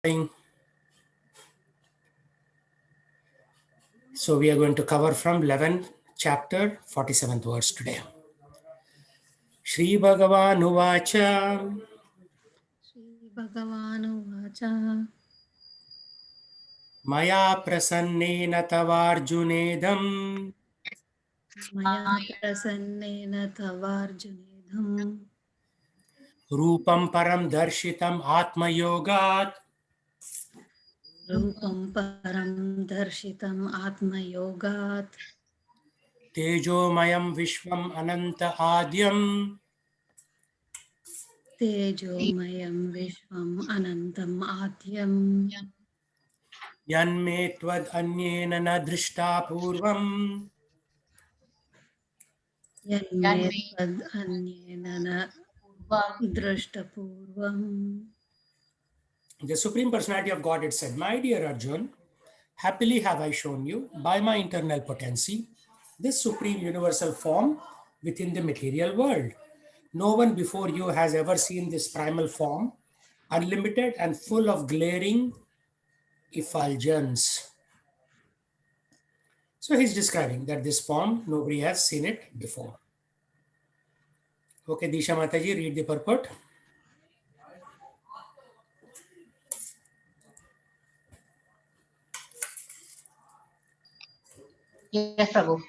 So we are going to cover from 11th chapter, 47th verse today. Shri Bhagavan Uvacha Shri Bhagavanuvacha Maya Prasannena Tavarjunedam Maya Prasannena Tavarjunedham Rupam Param Darshitam Atma Yogat Rupam Param Darshitam Atma Yogat Tejo Mayam Vishwam Ananta Adyam Tejomayam Vishwam Anantam Adyam Yanme Tvad Anyena Na Drishta Purvam. Yanme Tad Anyena Drashtapurvam. The Supreme Personality of Godhead said, My dear Arjun, happily have I shown you, by my internal potency, this supreme universal form within the material world. No one before you has ever seen this primal form, unlimited and full of glaring effulgence. So he's describing that this form, nobody has seen it before. Okay, Disha Mataji, read the purport. Yes, Prabhu.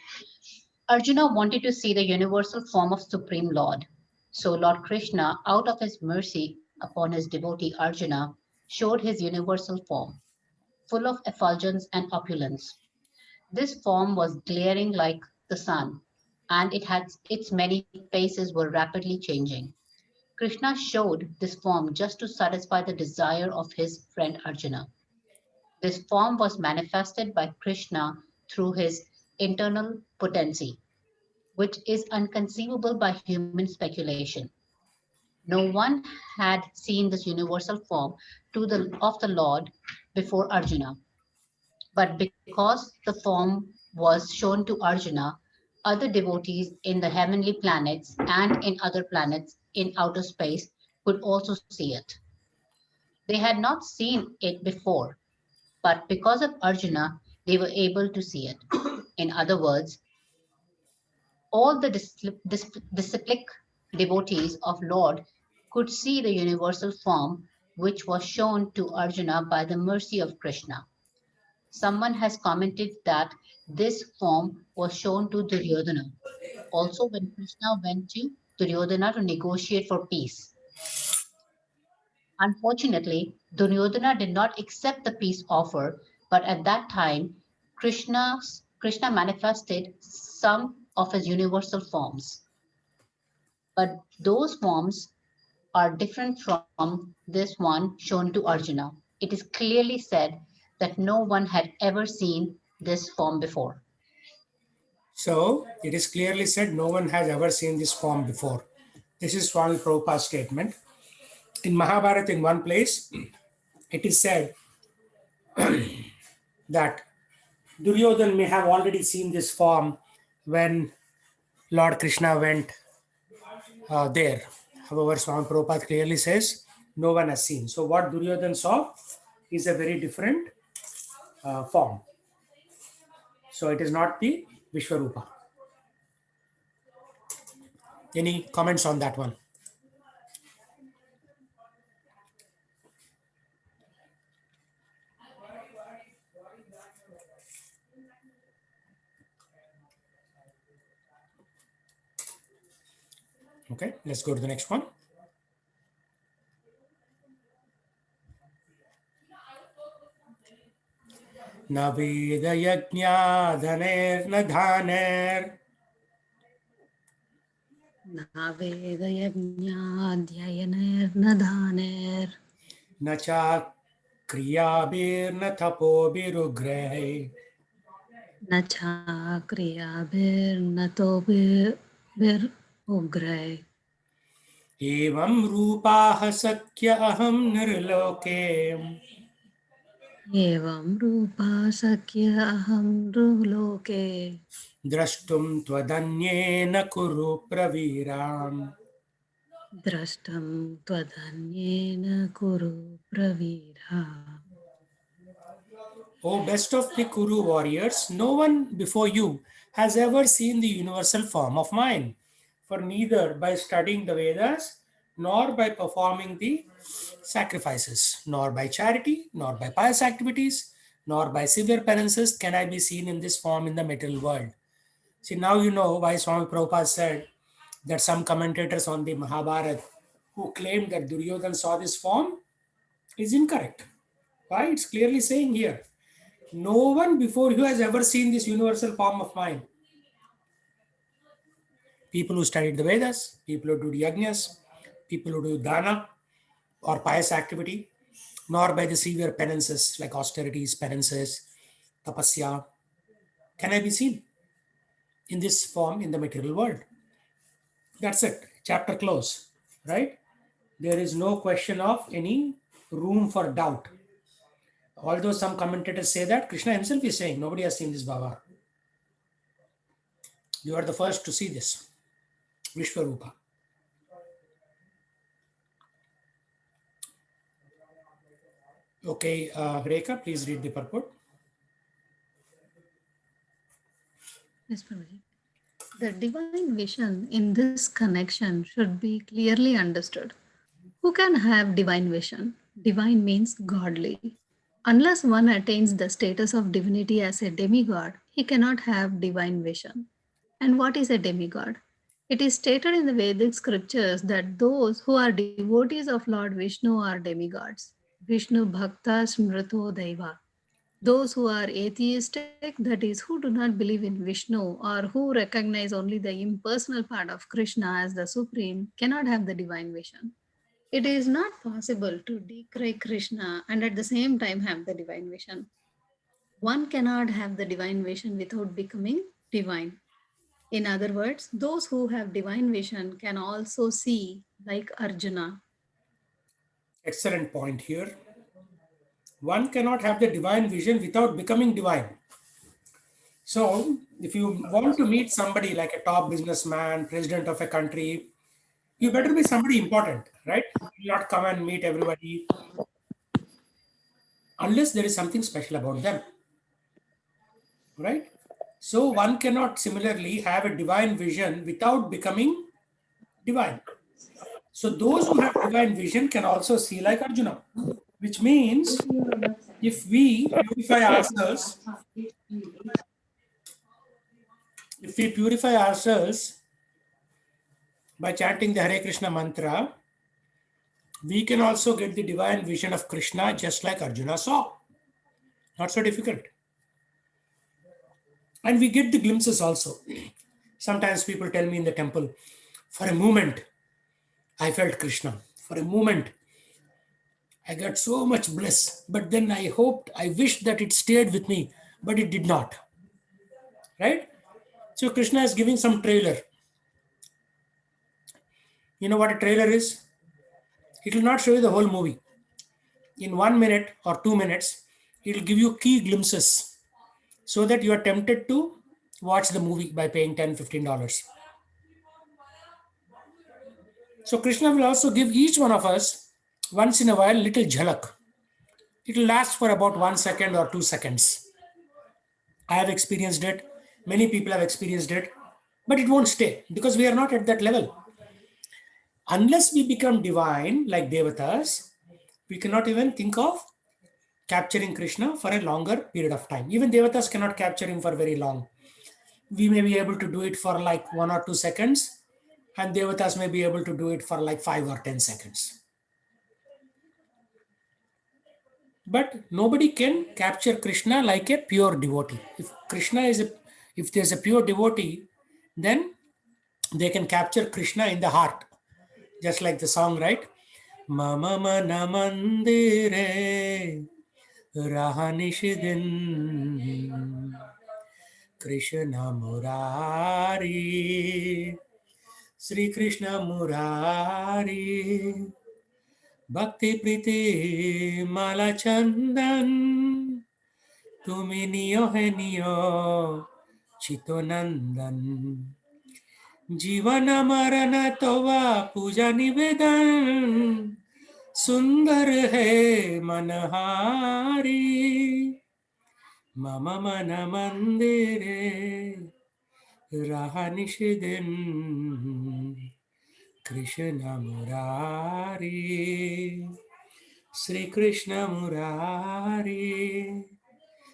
Arjuna wanted to see the universal form of Supreme Lord. So Lord Krishna, out of his mercy upon his devotee Arjuna, showed his universal form, full of effulgence and opulence. This form was glaring like the sun, and its many faces were rapidly changing. Krishna showed this form just to satisfy the desire of his friend Arjuna. This form was manifested by Krishna through his internal potency, which is unconceivable by human speculation. No one had seen this universal form of the Lord before Arjuna. But because the form was shown to Arjuna, other devotees in the heavenly planets and in other planets in outer space could also see it. They had not seen it before, but because of Arjuna, they were able to see it. In other words, all the disciplic devotees of Lord could see the universal form which was shown to Arjuna by the mercy of Krishna. Someone has commented that this form was shown to Duryodhana. Also, when Krishna went to Duryodhana to negotiate for peace. Unfortunately, Duryodhana did not accept the peace offer, but at that time, Krishna manifested some of his universal forms. But those forms are different from this one shown to Arjuna. It is clearly said that no one had ever seen this form before. So it is clearly said no one has ever seen this form before. This is Swami Prabhupada's statement. In Mahabharata, in one place, it is said that Duryodhan may have already seen this form when Lord Krishna went there. However, Swami Prabhupada clearly says no one has seen. So what Duryodhan saw is a very different form. So it is not the Vishwarupa. Any comments on that one? Okay, let's go to the next one. न वेदयज्ञाधनेर्न धानेर् न वेदयज्ञाध्ययनेर्न दानेर् न च क्रियाभिर्न तपोभिरुग्रैः न चाक्रियाभिर्न तोभिर्उग्रैः एवं रूपाः सख्य अहं निर्लोके एवं रूपा सख्य अहं नृलोके द्रष्टुं त्वदन्येन कुरु प्रवीराम्. Drashtam tvadanyena kuru pravira. O best of the Kuru warriors, no one before you has ever seen the universal form of mine. For neither by studying the Vedas, nor by performing the sacrifices, nor by charity, nor by pious activities, nor by severe penances can I be seen in this form in the material world. See, now you know why Swami Prabhupada said that some commentators on the Mahabharata who claim that Duryodhan saw this form is incorrect. Why? It's clearly saying here no one before you has ever seen this universal form of mine. People who studied the Vedas, people who do yajnas, people who do dana or pious activity, nor by the severe penances like austerities, penances, tapasya, can I be seen in this form in the material world. That's it. Chapter close. Right? There is no question of any room for doubt. Although some commentators say that, Krishna himself is saying, nobody has seen this Baba. You are the first to see this. Vishwarupa. Okay, Rekha, please read the purport. Yes, Prabhuji. The divine vision in this connection should be clearly understood. Who can have divine vision? Divine means godly. Unless one attains the status of divinity as a demigod, he cannot have divine vision. And what is a demigod? It is stated in the Vedic scriptures that those who are devotees of Lord Vishnu are demigods. Vishnu Bhakta Smrito Daiva. Those who are atheistic, that is, who do not believe in Vishnu or who recognize only the impersonal part of Krishna as the supreme, cannot have the divine vision. It is not possible to decry Krishna and at the same time have the divine vision. One cannot have the divine vision without becoming divine. In other words, those who have divine vision can also see like Arjuna. Excellent point here. One cannot have the divine vision without becoming divine. So, if you want to meet somebody like a top businessman, president of a country, you better be somebody important, right? You not come and meet everybody unless there is something special about them, right? So, one cannot similarly have a divine vision without becoming divine. So, those who have divine vision can also see like Arjuna, which means if we purify ourselves, if we purify ourselves by chanting the Hare Krishna mantra, we can also get the divine vision of Krishna just like Arjuna saw. Not so difficult. And we get the glimpses also. Sometimes people tell me in the temple, for a moment, I felt Krishna. For a moment, I got so much bliss. But then I hoped, I wished that it stayed with me, but it did not. Right? So Krishna is giving some trailer. You know what a trailer is? It will not show you the whole movie. In 1 minute or 2 minutes, it will give you key glimpses so that you are tempted to watch the movie by paying $10, $15. So Krishna will also give each one of us once in a while little jhalak. It will last for about 1 second or 2 seconds. I have experienced it. Many people have experienced it, but it won't stay because we are not at that level. Unless we become divine like devatas, we cannot even think of capturing Krishna for a longer period of time. Even devatas cannot capture him for very long. We may be able to do it for like 1 or 2 seconds, and devatas may be able to do it for like 5 or 10 seconds. But nobody can capture Krishna like a pure devotee. If there's a pure devotee, then they can capture Krishna in the heart, just like the song, right? Mama mana mandire rahanishidin Krishna Murari Sri Krishna Murari Bhakti Priti Mala Chandan Tumi Niyo He Niyo Chitonandan जीवन मरण तवा पूजा निवेदन सुंदर है मनहारी मम मन मंदिरे रहा निषिदिन Krishna Murari Sri Krishna Murari.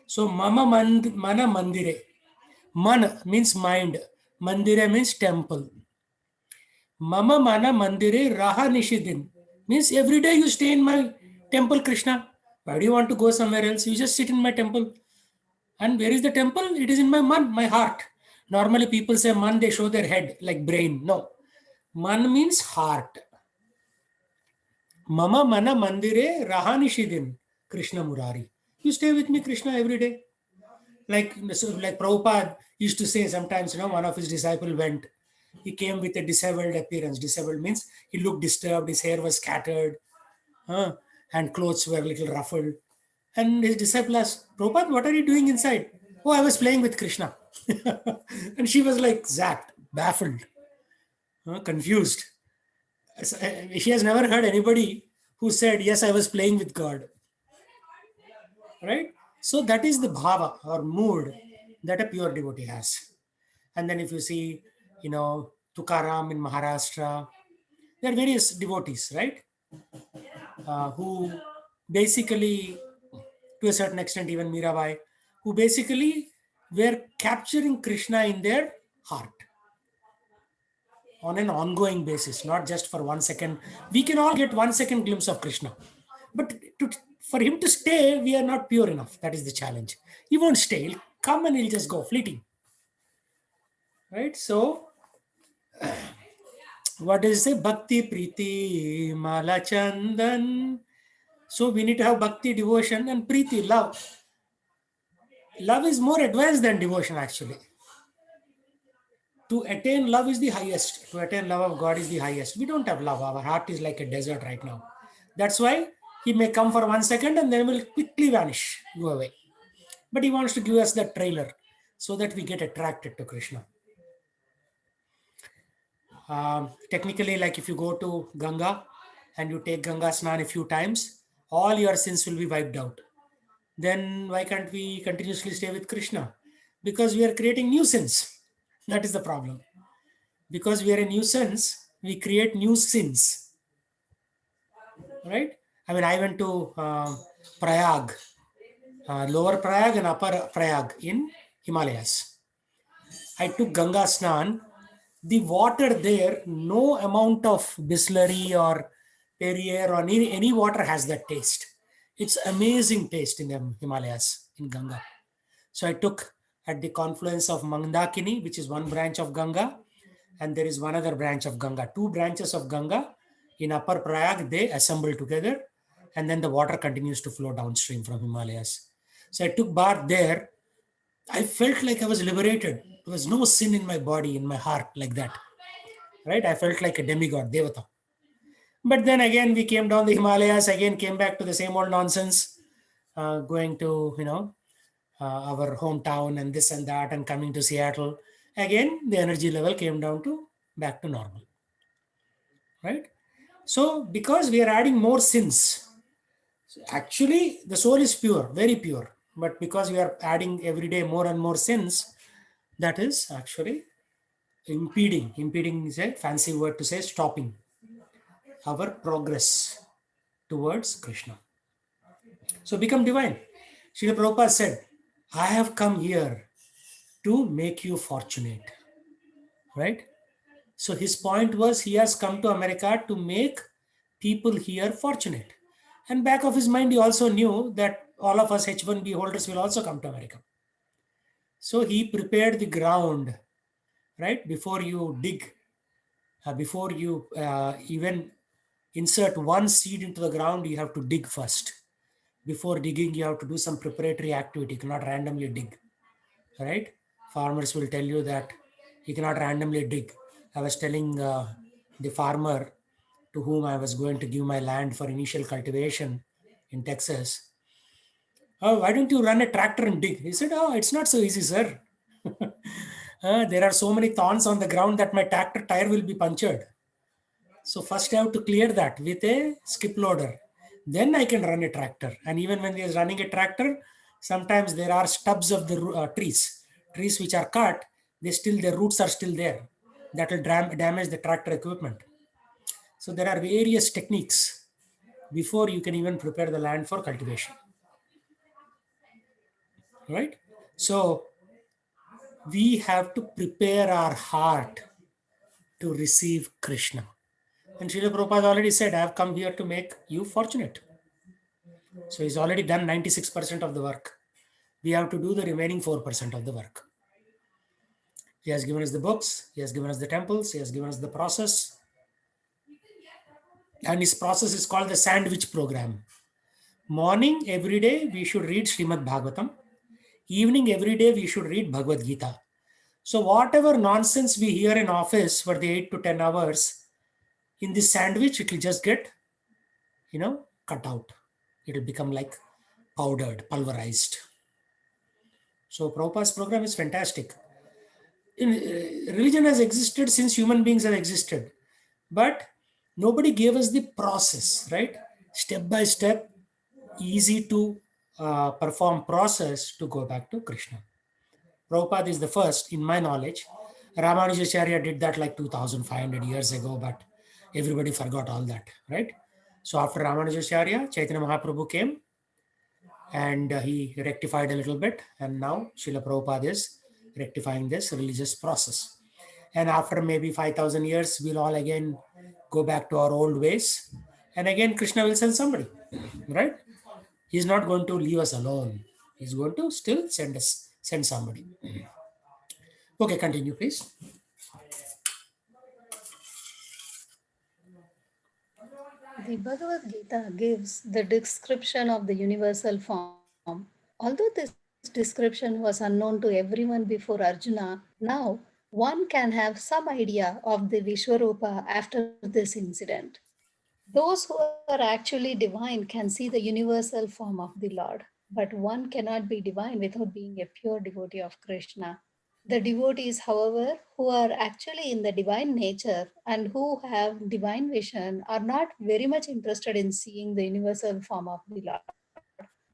So Mama Mana Mandire. Man means mind. Mandire means temple. Mama Mana Mandire Raha Nishidin. Means every day you stay in my temple, Krishna. Why do you want to go somewhere else? You just sit in my temple. And where is the temple? It is in my man, my heart. Normally people say man, they show their head like brain. No. Man means heart. Mama Mana Mandire Rahanishidin Krishna Murari. You stay with me, Krishna, every day. Like Prabhupada used to say sometimes, one of his disciples went. He came with a disheveled appearance. Disheveled means he looked disturbed, his hair was scattered, and clothes were a little ruffled. And his disciple asked, Prabhupada, what are you doing inside? Oh, I was playing with Krishna. And she was like zapped, baffled, confused. She has never heard anybody who said, yes, I was playing with God. Right? So that is the bhava or mood that a pure devotee has. And then if you see, Tukaram in Maharashtra, there are various devotees, right? Who basically, to a certain extent, even Mirabai, who basically were capturing Krishna in their heart on an ongoing basis, not just for 1 second. We can all get 1 second glimpse of Krishna. But for him to stay, we are not pure enough. That is the challenge. He won't stay. He'll come and he'll just go, fleeting. Right? So, what does it say? Bhakti Preeti Mala Chandan. So, we need to have bhakti, devotion, and Preeti, love. Love is more advanced than devotion, actually. To attain love is the highest. To attain love of God is the highest. We don't have love. Our heart is like a desert right now. That's why he may come for 1 second and then will quickly vanish, go away. But he wants to give us that trailer so that we get attracted to Krishna. Technically, like if you go to Ganga and you take Ganga Snan a few times, all your sins will be wiped out. Then why can't we continuously stay with Krishna? Because we are creating new sins. That is the problem. Because we are a nuisance, we create new sins. Right? I mean, I went to Prayag, lower Prayag and upper Prayag in Himalayas. I took Ganga Snan. The water there, no amount of Bisleri or Perrier or any water has that taste. It's amazing taste in the Himalayas, in Ganga. So I took at the confluence of Mandakini, which is one branch of Ganga, and there is one other branch of Ganga. Two branches of Ganga in Upper Prayag, they assemble together, and then the water continues to flow downstream from Himalayas. So I took bath there. I felt like I was liberated. There was no sin in my body, in my heart, like that. Right? I felt like a demigod, Devata. But then again, we came down the Himalayas, again came back to the same old nonsense, going to, our hometown and this and that, and coming to Seattle. Again, the energy level came down to back to normal. Right? So, because we are adding more sins, actually the soul is pure, very pure. But because we are adding every day more and more sins, that is actually impeding. Impeding is a fancy word to say stopping our progress towards Krishna. So become divine. Srila Prabhupada said, I have come here to make you fortunate. Right? So his point was he has come to America to make people here fortunate. And back of his mind, he also knew that all of us H1B holders will also come to America. So he prepared the ground, right? Before you dig, before you even insert one seed into the ground, you have to dig first. Before digging, you have to do some preparatory activity. You cannot randomly dig, right? Farmers will tell you that you cannot randomly dig. I was telling the farmer to whom I was going to give my land for initial cultivation in Texas, oh, why don't you run a tractor and dig? He said, oh, it's not so easy, sir. There are so many thorns on the ground that my tractor tire will be punctured. So first I have to clear that with a skip loader. Then I can run a tractor. And even when he is running a tractor, sometimes there are stubs of the trees which are cut. Their roots are still there. That will damage the tractor equipment. So there are various techniques before you can even prepare the land for cultivation. Right? So we have to prepare our heart to receive Krishna. And Srila Prabhupada already said, I have come here to make you fortunate. So he's already done 96% of the work. We have to do the remaining 4% of the work. He has given us the books, he has given us the temples, he has given us the process. And his process is called the sandwich program. Morning, every day, we should read Srimad Bhagavatam. Evening, every day, we should read Bhagavad Gita. So whatever nonsense we hear in office for the 8 to 10 hours, in this sandwich, it will just get, cut out. It will become like powdered, pulverized. So Prabhupada's program is fantastic. Religion has existed since human beings have existed, but nobody gave us the process, right? Step by step, easy to perform process to go back to Krishna. Prabhupada is the first, in my knowledge. Ramanujacharya did that like 2,500 years ago, but everybody forgot all that, right? So after Ramanujacharya, Chaitanya Mahaprabhu came and he rectified a little bit, and now Srila Prabhupada is rectifying this religious process. And after maybe 5,000 years, we'll all again go back to our old ways, and again Krishna will send somebody, right? He's not going to leave us alone. He's going to still send somebody. Okay, continue, please. The Bhagavad Gita gives the description of the universal form. Although this description was unknown to everyone before Arjuna, now one can have some idea of the Vishwarupa after this incident. Those who are actually divine can see the universal form of the Lord, but one cannot be divine without being a pure devotee of Krishna. The devotees, however, who are actually in the divine nature and who have divine vision are not very much interested in seeing the universal form of the Lord.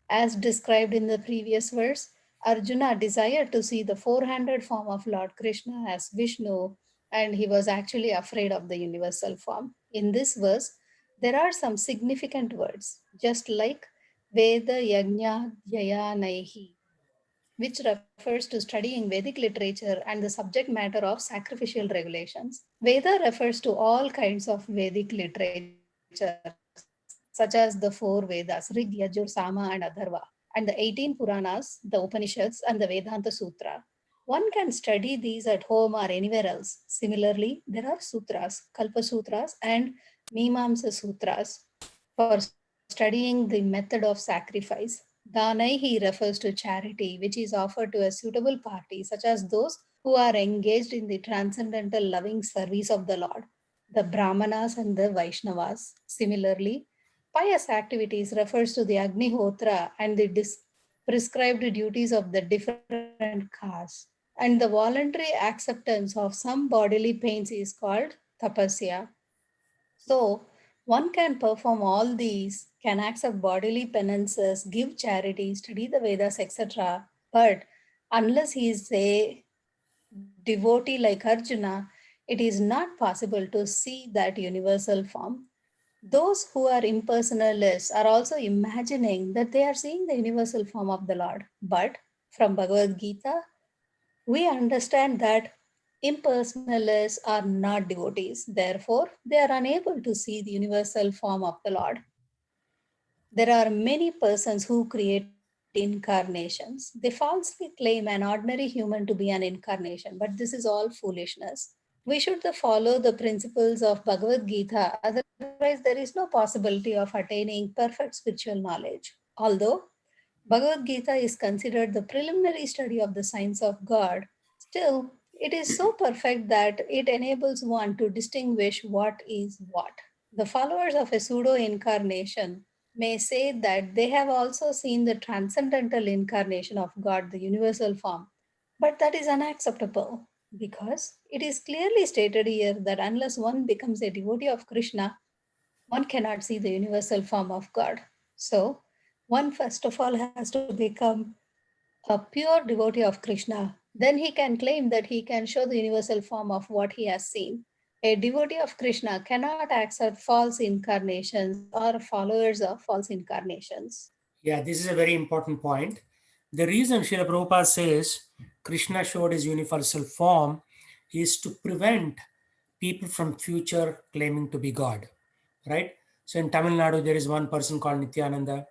As described in the previous verse, Arjuna desired to see the four-handed form of Lord Krishna as Vishnu, and he was actually afraid of the universal form. In this verse, there are some significant words, just like Veda Yajna Yayanaihi, which refers to studying Vedic literature and the subject matter of sacrificial regulations. Veda refers to all kinds of Vedic literature, such as the four Vedas, Rig, Yajur, Sama, and Atharva, and the 18 Puranas, the Upanishads, and the Vedanta Sutra. One can study these at home or anywhere else. Similarly, there are sutras, Kalpa Sutras, and Mimamsa Sutras for studying the method of sacrifice. Danaihi refers to charity, which is offered to a suitable party, such as those who are engaged in the transcendental loving service of the Lord, the Brahmanas and the Vaishnavas. Similarly, pious activities refers to the Agnihotra and the prescribed duties of the different castes. And the voluntary acceptance of some bodily pains is called tapasya. So, one can perform all these, can accept bodily penances, give charity, study the Vedas, etc. But unless he is a devotee like Arjuna, it is not possible to see that universal form. Those who are impersonalists are also imagining that they are seeing the universal form of the Lord. But from Bhagavad Gita, we understand that impersonalists are not devotees. Therefore, they are unable to see the universal form of the Lord. There are many persons who create incarnations. They falsely claim an ordinary human to be an incarnation, but this is all foolishness. We should follow the principles of Bhagavad Gita, otherwise, there is no possibility of attaining perfect spiritual knowledge. Although Bhagavad Gita is considered the preliminary study of the science of God, still, it is so perfect that it enables one to distinguish what is what. The followers of a pseudo incarnation may say that they have also seen the transcendental incarnation of God, the universal form, but that is unacceptable. Because it is clearly stated here that unless one becomes a devotee of Krishna, one cannot see the universal form of God. So, one first of all has to become a pure devotee of Krishna. Then he can claim that he can show the universal form of what he has seen. A devotee of Krishna cannot accept false incarnations or followers of false incarnations. Yeah, this is a very important point. The reason Srila Prabhupada says Krishna showed his universal form is to prevent people from future claiming to be God, right? So in Tamil Nadu, there is one person called Nityananda.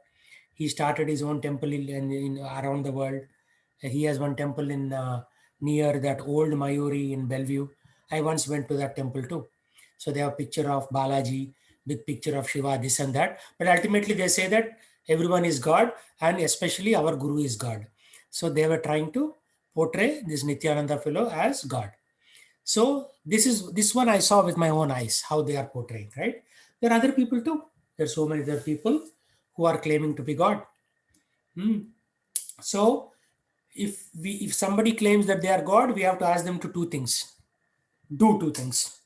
He started his own temple around the world. He has one temple in near that old Mayuri in Bellevue. I once went to that temple too. So they have a picture of Balaji, big picture of Shiva, this and that. But ultimately they say that everyone is God and especially our Guru is God. So they were trying to portray this Nityananda fellow as God. So this one I saw with my own eyes how they are portraying, right? There are other people too. There are so many other people who are claiming to be God. Hmm. So if somebody claims that they are God, we have to ask them to two things. Do two things.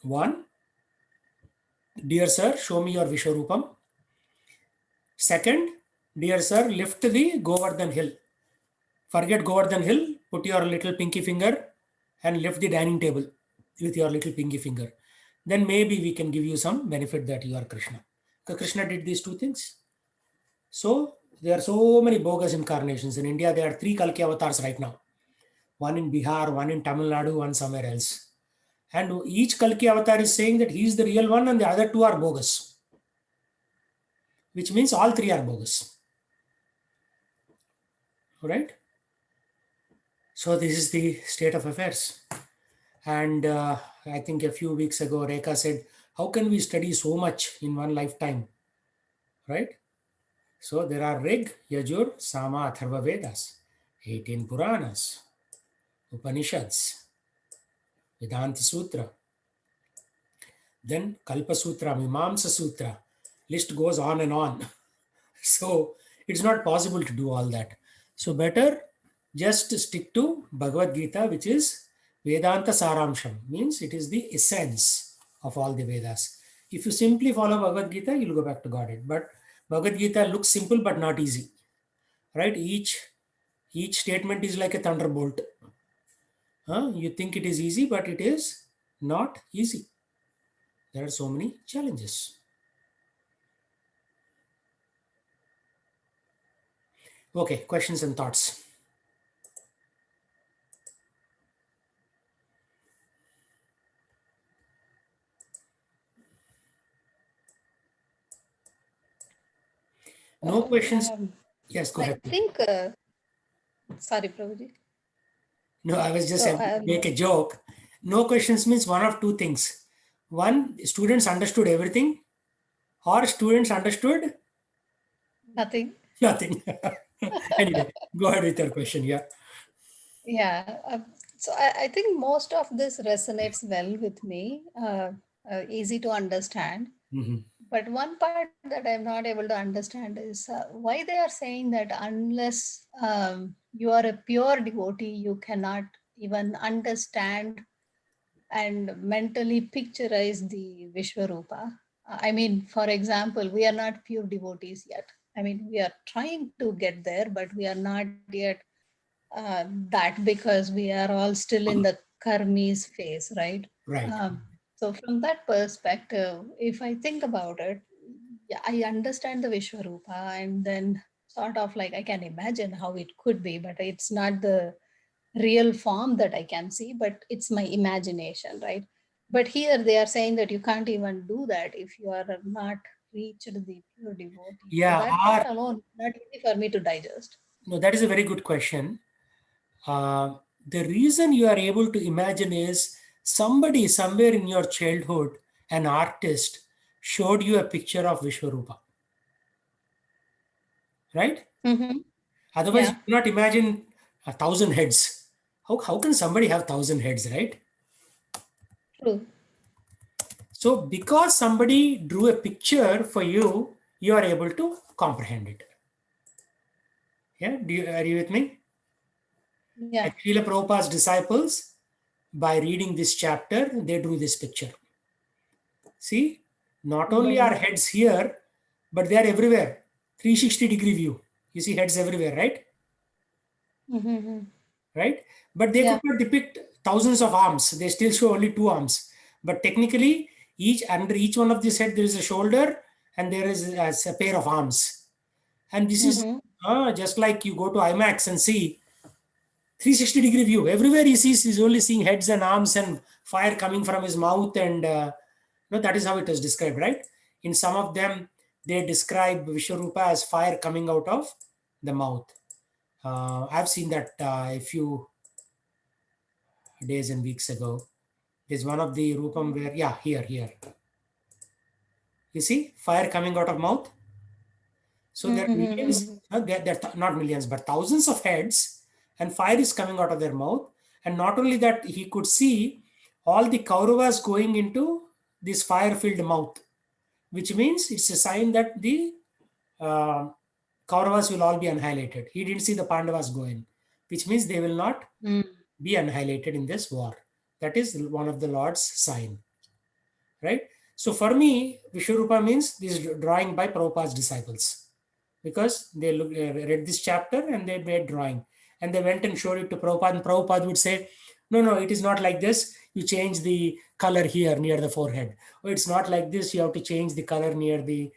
One, dear sir, show me your Vishwarupam. Second, dear sir, lift the Govardhan hill. Forget Govardhan hill, put your little pinky finger and lift the dining table with your little pinky finger. Then maybe we can give you some benefit that you are Krishna. Because Krishna did these two things. So there are so many bogus incarnations. In India, there are three Kalki avatars right now. One in Bihar, one in Tamil Nadu, one somewhere else. And each Kalki avatar is saying that he is the real one and the other two are bogus. Which means all three are bogus. Right? So this is the state of affairs. And I think a few weeks ago, Rekha said, how can we study so much in one lifetime? Right? So there are Rig, Yajur, Sama, Atharva Vedas, 18 Puranas, Upanishads, Vedanta Sutra, then Kalpa Sutra, Mimamsa Sutra. List goes on and on. So it's not possible to do all that. So better just stick to Bhagavad Gita, which is Vedanta Saramsham, means it is the essence of all the Vedas. If you simply follow Bhagavad Gita, you'll go back to Godhead. But Bhagavad Gita looks simple but not easy, right? Each statement is like a thunderbolt. You think it is easy, but it is not easy. There are so many challenges. Okay, questions and thoughts. No questions. Yes, go I ahead. think, sorry, Prabhuji. No, I was just So, make a joke. No questions means one of two things. One, students understood everything, or students understood nothing. nothing. Anyway, go ahead with your question. Yeah. Yeah. So I think most of this resonates well with me, easy to understand. Mhm. But one part that I'm not able to understand is why they are saying that unless you are a pure devotee, you cannot even understand and mentally picturize the Vishwarupa. I mean, for example, we are not pure devotees yet. I mean, we are trying to get there, but we are not yet that because we are all still in the karmis phase, right? Right. So from that perspective, if I think about it, yeah, I understand the Vishwarupa, and then sort of like I can imagine how it could be, but it's not the real form that I can see, but it's my imagination, right? But here they are saying that you can't even do that if you are not reached the pure devotee. So Yeah. that part alone not easy for me to digest. No, that is a very good question. The reason you are able to imagine is somebody somewhere in your childhood, an artist, showed you a picture of Vishwarupa, right? Mm-hmm. Otherwise, you Yeah, cannot imagine 1,000 heads. How can somebody have 1,000 heads, right? true. So, because somebody drew a picture for you, you are able to comprehend it. Yeah, are you with me? Yeah. And Srila Prabhupada's disciples, by reading this chapter, they drew this picture. See, not only are heads here, but they are everywhere. 360-degree view. You see heads everywhere, right? Mm-hmm. Right? But they Yeah. could not depict thousands of arms. They still show only 2 arms. But technically, under each one of these head, there is a shoulder and there is a pair of arms. And this is Mm-hmm. just like you go to IMAX and see 360-degree view. Everywhere he sees, he's only seeing heads and arms and fire coming from his mouth. And that is how it is described, right? In some of them, they describe Vishwarupa as fire coming out of the mouth. I've seen that a few days and weeks ago. There's one of the Rupam where, yeah, here. You see fire coming out of mouth. So there are millions, not millions, but thousands of heads, and fire is coming out of their mouth. And not only that, he could see all the Kauravas going into this fire-filled mouth, which means it's a sign that the uh, Kauravas will all be annihilated. He didn't see the Pandavas going, which means they will not be annihilated in this war. That is one of the Lord's sign, right? So for me, Vishwarupa means this drawing by Prabhupada's disciples, because they read this chapter and they made drawing, and they went and showed it to Prabhupada, and Prabhupada would say, no, it is not like this. You change the color here near the forehead. Or it's not like this. You have to change the color near the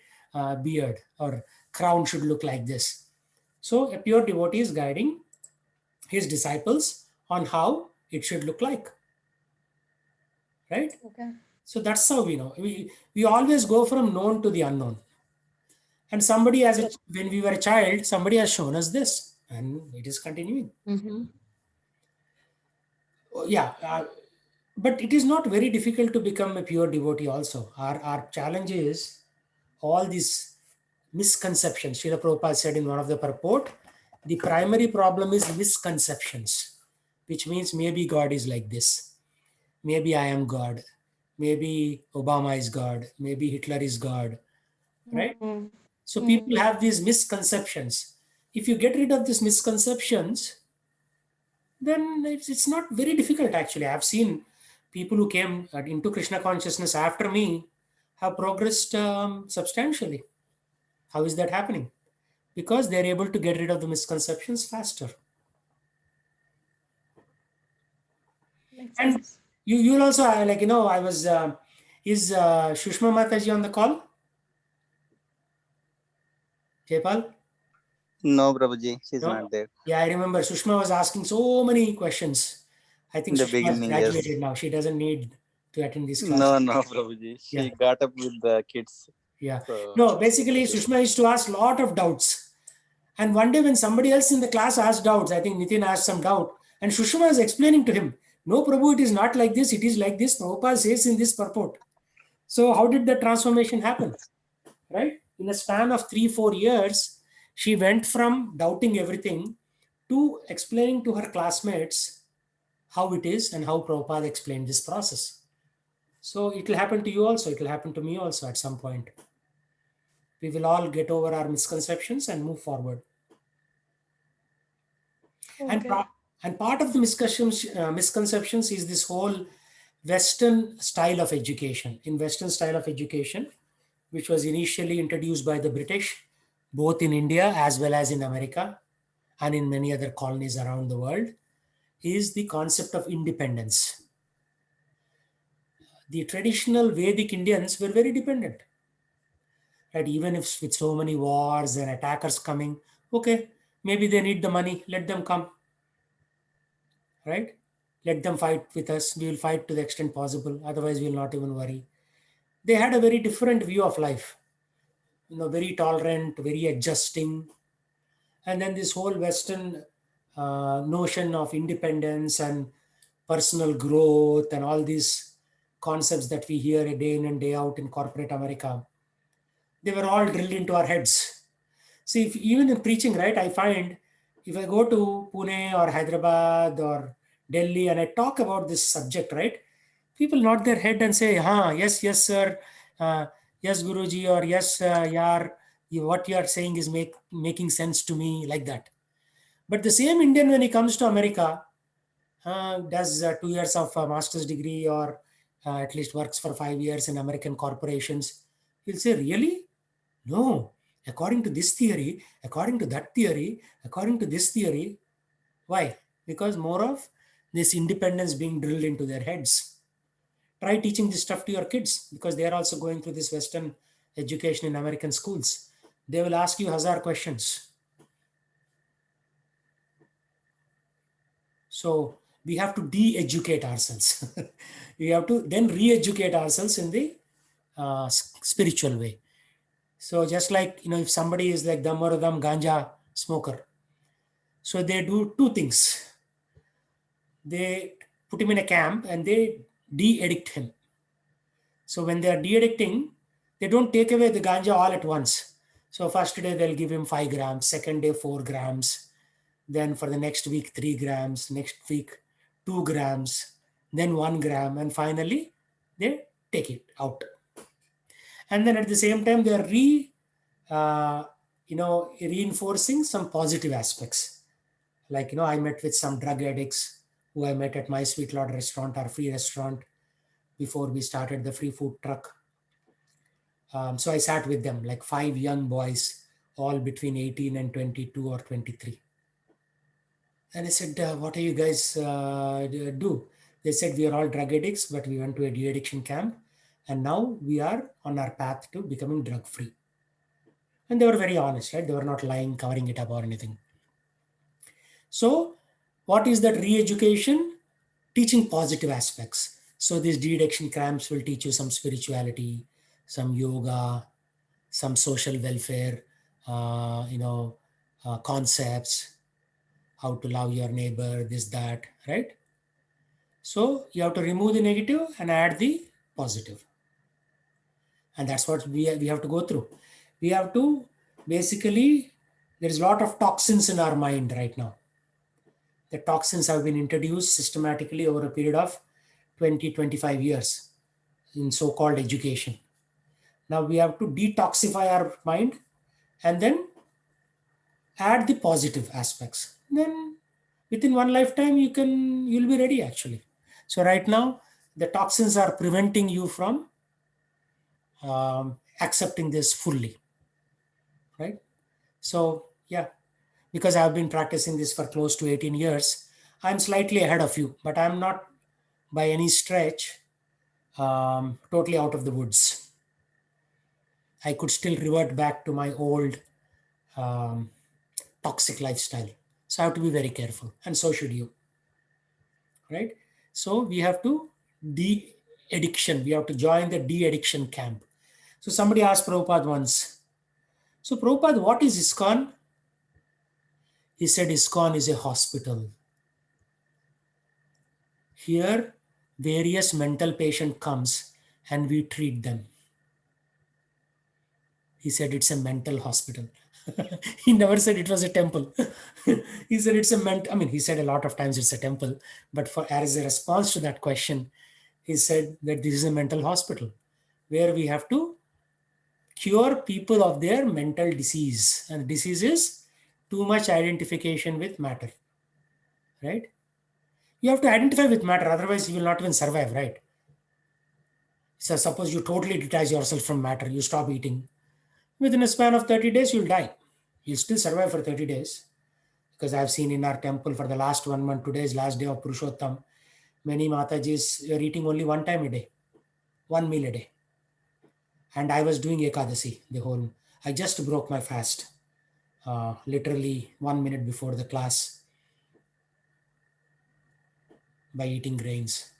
beard, or crown should look like this. So a pure devotee is guiding his disciples on how it should look like, right? Okay. So that's how we know. We always go from known to the unknown. And somebody, when we were a child, somebody has shown us this, and it is continuing. Yeah, but it is not very difficult to become a pure devotee also. Our challenge is all these misconceptions. Srila Prabhupada said in one of the purport, the primary problem is misconceptions, which means maybe God is like this. Maybe I am God. Maybe Obama is God. Maybe Hitler is God, right? So people have these misconceptions. If you get rid of these misconceptions, then it's not very difficult actually. I've seen people who came into Krishna consciousness after me have progressed substantially. How is that happening? Because they're able to get rid of the misconceptions faster. Makes And sense. you'll also I was is Shushma Mataji on the call? Jaypal? No, Prabhuji, she's No? not there. Yeah, I remember Sushma was asking so many questions. I think In the Sushma has beginning, graduated yes. now. She doesn't need to attend this class. No, Prabhuji. She Yeah. got up with the kids. Yeah. So, No, basically, Sushma used to ask a lot of doubts. And one day when somebody else in the class asked doubts, I think Nitin asked some doubt, and Sushma was explaining to him, no, Prabhu, it is not like this. It is like this. Prabhupada says in this purport. So how did the transformation happen? Right? In a span of 3-4 years, she went from doubting everything to explaining to her classmates how it is and how Prabhupada explained this process. So it will happen to you also. It will happen to me also at some point. We will all get over our misconceptions and move forward. And, Okay. and part of the misconceptions is this whole Western style of education. In Western style of education, which was initially introduced by the British, both in India as well as in America and in many other colonies around the world, is the concept of independence. The traditional Vedic Indians were very dependent. Right? Even if with so many wars and attackers coming, okay, maybe they need the money, let them come. Right? Let them fight with us. We will fight to the extent possible. Otherwise, we will not even worry. They had a very different view of life. Very tolerant, very adjusting. And then this whole Western notion of independence and personal growth and all these concepts that we hear day in and day out in corporate America, they were all drilled into our heads. See, even in preaching, right, I find if I go to Pune or Hyderabad or Delhi and I talk about this subject, right, people nod their head and say, yes, sir, yes, Guruji, or yes, yaar, what you are saying is making sense to me, like that. But the same Indian, when he comes to America, does 2 years of master's degree, or at least works for 5 years in American corporations, he'll say, really? No. According to this theory, according to that theory, according to this theory. Why? Because more of this independence being drilled into their heads. Try teaching this stuff to your kids, because they are also going through this Western education in American schools. They will ask you hazard questions. So we have to de-educate ourselves. We have to then re-educate ourselves in the spiritual way. So just like, if somebody is like Damaradam ganja smoker, so they do two things. They put him in a camp and they de-addict him. So when they are de-addicting, they don't take away the ganja all at once. So first day they'll give him 5 grams, second day 4 grams, then for the next week 3 grams, next week 2 grams, then 1 gram, and finally they take it out. And then at the same time they are reinforcing some positive aspects. Like, I met with some drug addicts who I met at my Sweet Lord restaurant, our free restaurant, before we started the free food truck. So I sat with them, like 5 young boys, all between 18 and 22 or 23. And I said, what do you guys do? They said, we are all drug addicts, but we went to a de-addiction camp. And now we are on our path to becoming drug free. And they were very honest, right? They were not lying, covering it up or anything. So what is that re-education? Teaching positive aspects. So these de-addiction camps will teach you some spirituality, some yoga, some social welfare, concepts, how to love your neighbor, this, that, right? So you have to remove the negative and add the positive. And that's what we have to go through. We have to basically, there is a lot of toxins in our mind right now. The toxins have been introduced systematically over a period of 20-25 years in so-called education. Now we have to detoxify our mind and then add the positive aspects. Then within one lifetime, you'll be ready actually. So right now, the toxins are preventing you from accepting this fully, right? So yeah, because I've been practicing this for close to 18 years, I'm slightly ahead of you, but I'm not by any stretch totally out of the woods. I could still revert back to my old toxic lifestyle. So I have to be very careful, and so should you, right? So we have to de-addiction. We have to join the de-addiction camp. So somebody asked Prabhupada once, so Prabhupada, what is ISKCON? He said, ISKCON is a hospital. Here, various mental patient comes and we treat them. He said it's a mental hospital. He never said it was a temple. He said it's a he said a lot of times it's a temple, but as a response to that question, he said that this is a mental hospital where we have to cure people of their mental disease. And disease is too much identification with matter, right? You have to identify with matter, otherwise you will not even survive, right? So suppose you totally detach yourself from matter, you stop eating. Within a span of 30 days, you'll die. You'll still survive for 30 days. Because I've seen in our temple for the last 1 month, today is last day of Purushottam, many Matajis are eating only one time a day, 1 meal a day. And I was doing Ekadasi, I just broke my fast, literally 1 minute before the class by eating grains,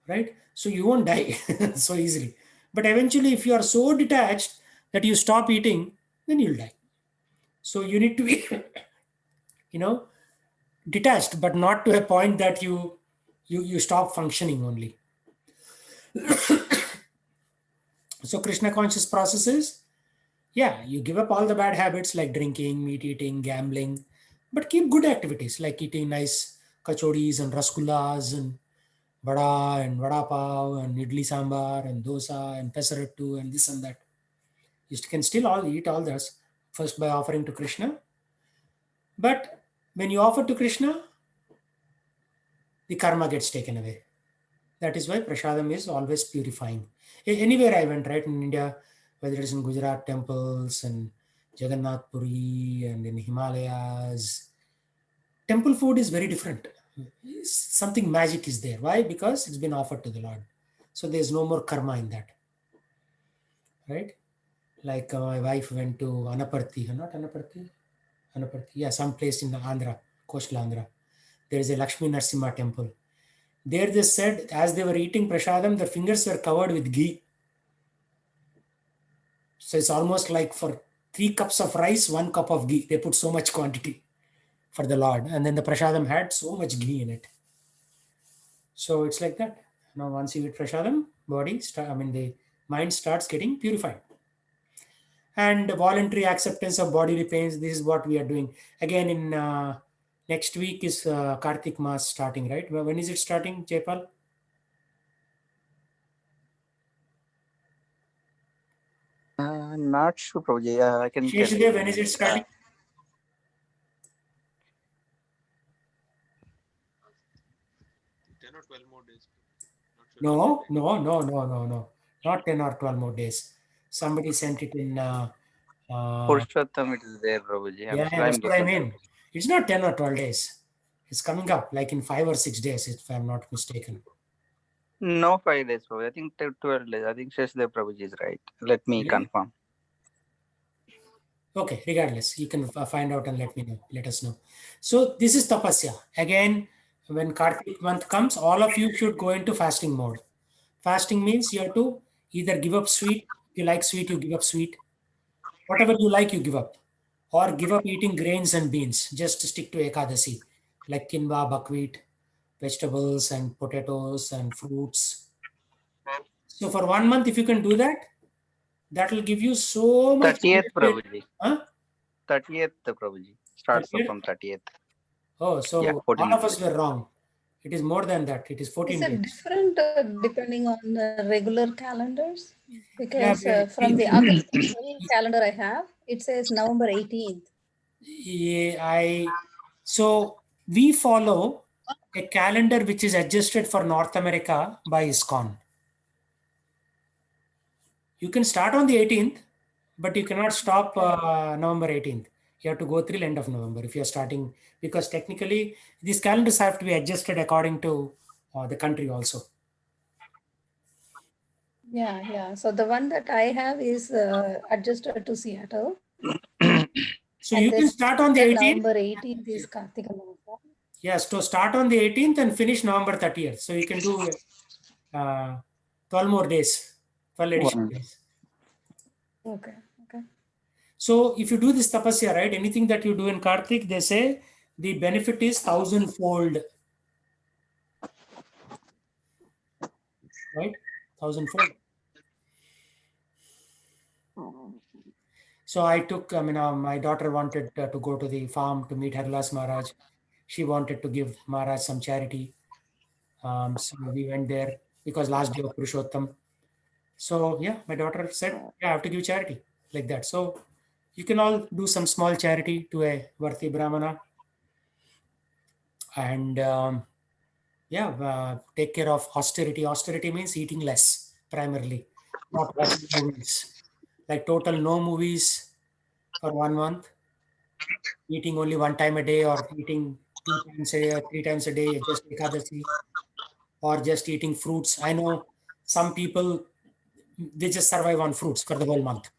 right? So you won't die so easily. But eventually, if you are so detached that you stop eating, then you'll die. So you need to be, detached, but not to a point that you stop functioning only. So Krishna conscious process is, you give up all the bad habits like drinking, meat eating, gambling, but keep good activities like eating nice kachodis and rasgullas and vada pav and idli sambar and dosa and pesarattu and this and that. You can still eat all this first by offering to Krishna. But When you offer to Krishna, the karma gets taken away. That is why prasadam is always purifying. Anywhere I went, right, in India, whether it is in Gujarat temples and Jagannath Puri and in Himalayas, temple food is very different. Something magic is there. Why? Because it's been offered to the Lord. So there's no more karma in that. Right? Like my wife went to Anaparthi, not Anaparthi? Anaparthi, yeah, some place in Andhra, coastal Andhra. There is a Lakshmi Narsimha temple. There they said, as they were eating prasadam, their fingers were covered with ghee. So it's almost like for 3 cups of rice, 1 cup of ghee. They put so much quantity for the Lord. And then the prasadam had so much ghee in it. So it's like that. Now, once you eat prasadam, the mind starts getting purified. And voluntary acceptance of bodily pains, this is what we are doing. Again, in next week is Kartik Mass starting, right? When is it starting, Jaypal? Not sure, Prabhuji. I can tell Sheshadev, you. when is it starting? No. Not 10 or 12 more days. Somebody sent it in. Purushottam, it is there, Prabhuji. Yeah, I'm that's what I looking. mean. It's not 10 or 12 days. It's coming up like in 5 or 6 days, if I'm not mistaken. No 5 days, Prabhuji. I think 12 days. I think Sheshdev Prabhuji is right. Let me Really? confirm. Okay, regardless, you can find out and let us know. So this is tapasya. Again, when Kartik month comes, all of you should go into fasting mode. Fasting means you have to either give up sweet. If you like sweet, you give up sweet. Whatever you like, you give up. Or give up eating grains and beans. Just stick to Ekadasi, like quinoa, buckwheat, vegetables and potatoes and fruits. So for 1 month, if you can do that, that will give you so much 30th, benefit. Prabhuji. Huh? 30th, Prabhuji. Starts 30th? from 30th. Oh, so Yeah, all 14 of us days. were wrong. It is more than that. It is Is 14 it days. different depending on the regular calendars? Yeah, Because from the other calendar I have, it says November 18th. So we follow a calendar which is adjusted for North America by ISKCON. You can start on the 18th, but you cannot stop November 18th. You have to go till end of November if you're starting, because technically these calendars have to be adjusted according to the country also. Yeah. So the one that I have is adjusted to Seattle. So And you can this start on the that 18th. November 18th is Kartika Mahotsav. Yes, to start on the 18th and finish November 30th. So you can do 12 more days, 12 additional One. days. Okay. So if you do this tapasya, right, anything that you do in Kartik, they say the benefit is 1,000-fold. Right? 1,000-fold. So my daughter wanted to go to the farm to meet Harlas Maharaj. She wanted to give Maharaj some charity. So we went there because last day of Purushottam. So yeah, my daughter said, yeah, I have to give charity like that. So you can all do some small charity to a Varti Brahmana and take care of austerity. Austerity means eating less primarily, not watching movies. Like total no movies for 1 month, eating only one time a day or eating 2 times a day or 3 times a day, just Ekadasi, or just eating fruits. I know some people, they just survive on fruits for the whole month.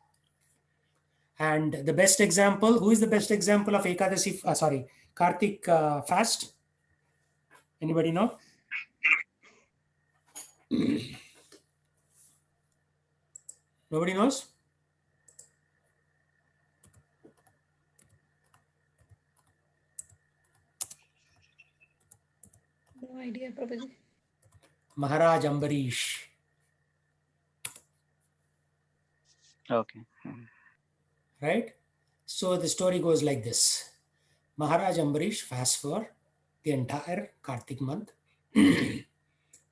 And the best example, who is the best example of Ekadasi, Kartik fast? Anybody know? Nobody knows? No idea, Prabhuji. Maharaj Ambarish. Okay. Right? So the story goes like this. Maharaj Ambarish fasts for the entire Kartik month,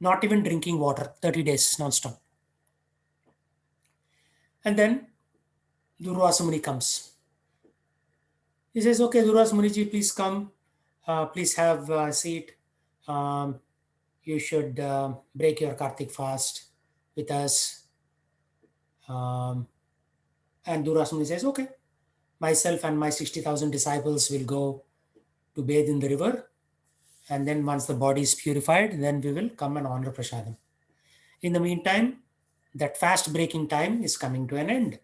not even drinking water, 30 days non-stop. And then Durvasa Muni comes. He says, okay, Durvasa Muniji, please come. Please have a seat. You should break your Kartik fast with us. And Durasmuni says, okay, myself and my 60,000 disciples will go to bathe in the river. And then once the body is purified, then we will come and honor Prasadam. In the meantime, that fast breaking time is coming to an end.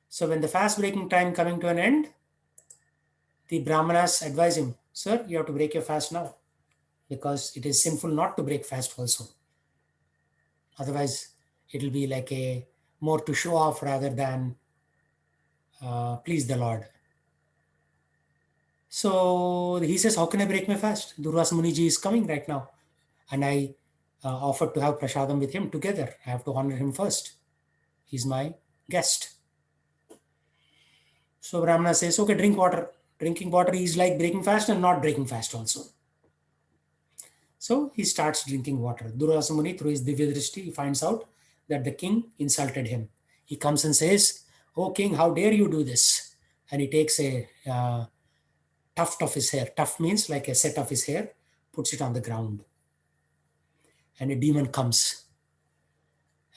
So when the fast breaking time coming to an end, the Brahmanas advise him, sir, you have to break your fast now, because it is sinful not to break fast also. Otherwise, it will be like a more to show off rather than please the Lord. So he says, how can I break my fast? Durvasa Muniji is coming right now. And I offered to have prasadam with him together. I have to honor him first. He's my guest. So Brahmana says, okay, drink water. Drinking water is like breaking fast and not breaking fast also. So he starts drinking water. Durvasa Muni, through his Divya Drishti, he finds out that the king insulted him. He comes and says, oh king, how dare you do this? And he takes a tuft of his hair. Tuft means like a set of his hair, puts it on the ground. And a demon comes.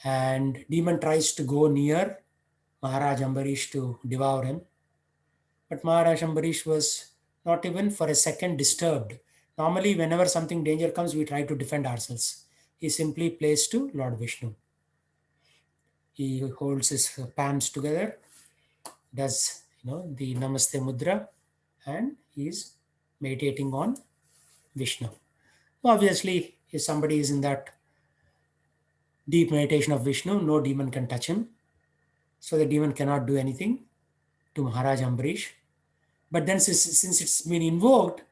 And demon tries to go near Maharaj Ambarish to devour him. But Maharaj Ambarish was not even for a second disturbed. Normally, whenever something danger comes, we try to defend ourselves. He simply plays to Lord Vishnu. He holds his palms together, does the Namaste Mudra, and he is meditating on Vishnu. Obviously, if somebody is in that deep meditation of Vishnu, no demon can touch him. So the demon cannot do anything to Maharaj Ambarish. But then since it's been invoked,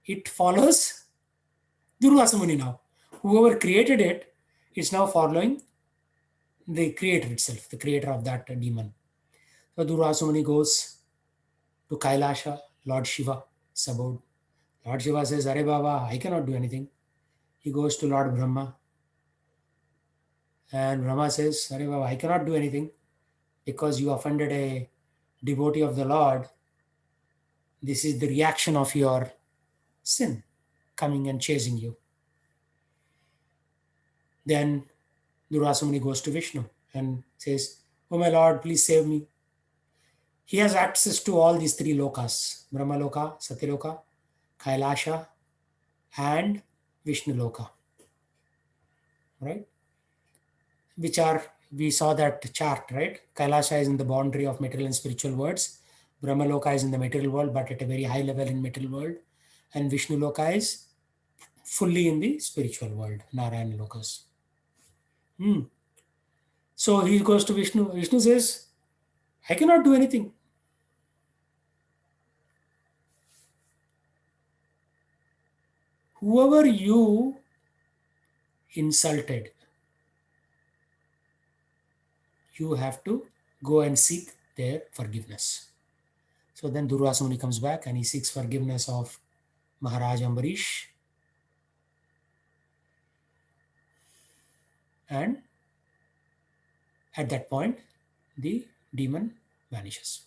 it follows Durvasa Muni now. Whoever created it is now following the creator itself, the creator of that demon. So Durvasa Muni goes to Kailasha, Lord Shiva, Sabod. Lord Shiva says, Are Baba, I cannot do anything. He goes to Lord Brahma. And Brahma says, Are Baba, I cannot do anything because you offended a devotee of the Lord. This is the reaction of your sin coming and chasing you. Then Durvasa Muni goes to Vishnu and says, Oh my Lord, please save me. He has access to all these three lokas, Brahma Loka, Satyaloka, Kailasha, and Vishnu Loka. Right? Which are, we saw that chart, right? Kailasha is in the boundary of material and spiritual worlds. Brahma Loka is in the material world, but at a very high level in material world. And Vishnu Loka is fully in the spiritual world, Narayana Lokas. So he goes to Vishnu. Vishnu says, I cannot do anything. Whoever you insulted, you have to go and seek their forgiveness. So then Durvasa Muni comes back and he seeks forgiveness of Maharaj Ambarish. And at that point, the demon vanishes.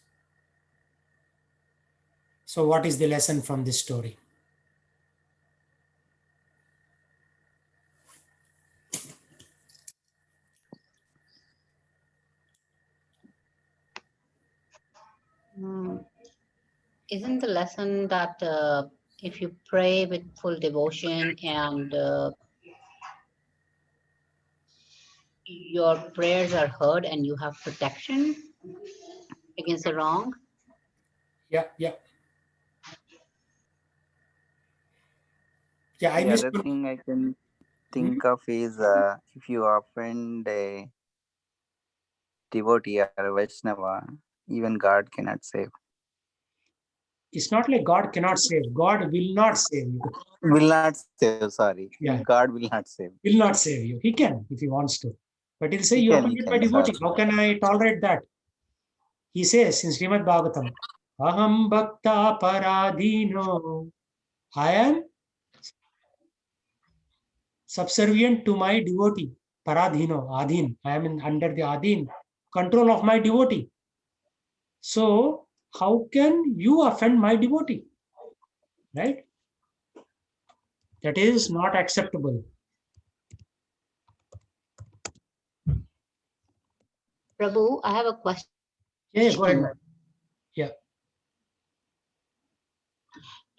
So what is the lesson from this story? Isn't the lesson that if you pray with full devotion and your prayers are heard and you have protection against the wrong? Yeah. The I missed other one. thing I can think of is if you offend a devotee or a Vaishnava, even God cannot save. It's not like God cannot save. God will not save you. Will not save, sorry. Yeah. God will not save. Will not save you. He can if he wants to. But he'll say, He you can, offended my sorry. devotee. How can I tolerate that? He says in Srimad Bhagavatam, Aham Bhakta Paradhino. I am subservient to my devotee. Paradhino, Adhin. I am under the Adhin, control of my devotee. So, how can you offend my devotee? right? That is not acceptable. Prabhu, I have a question. Yeah, go ahead, man. Yeah.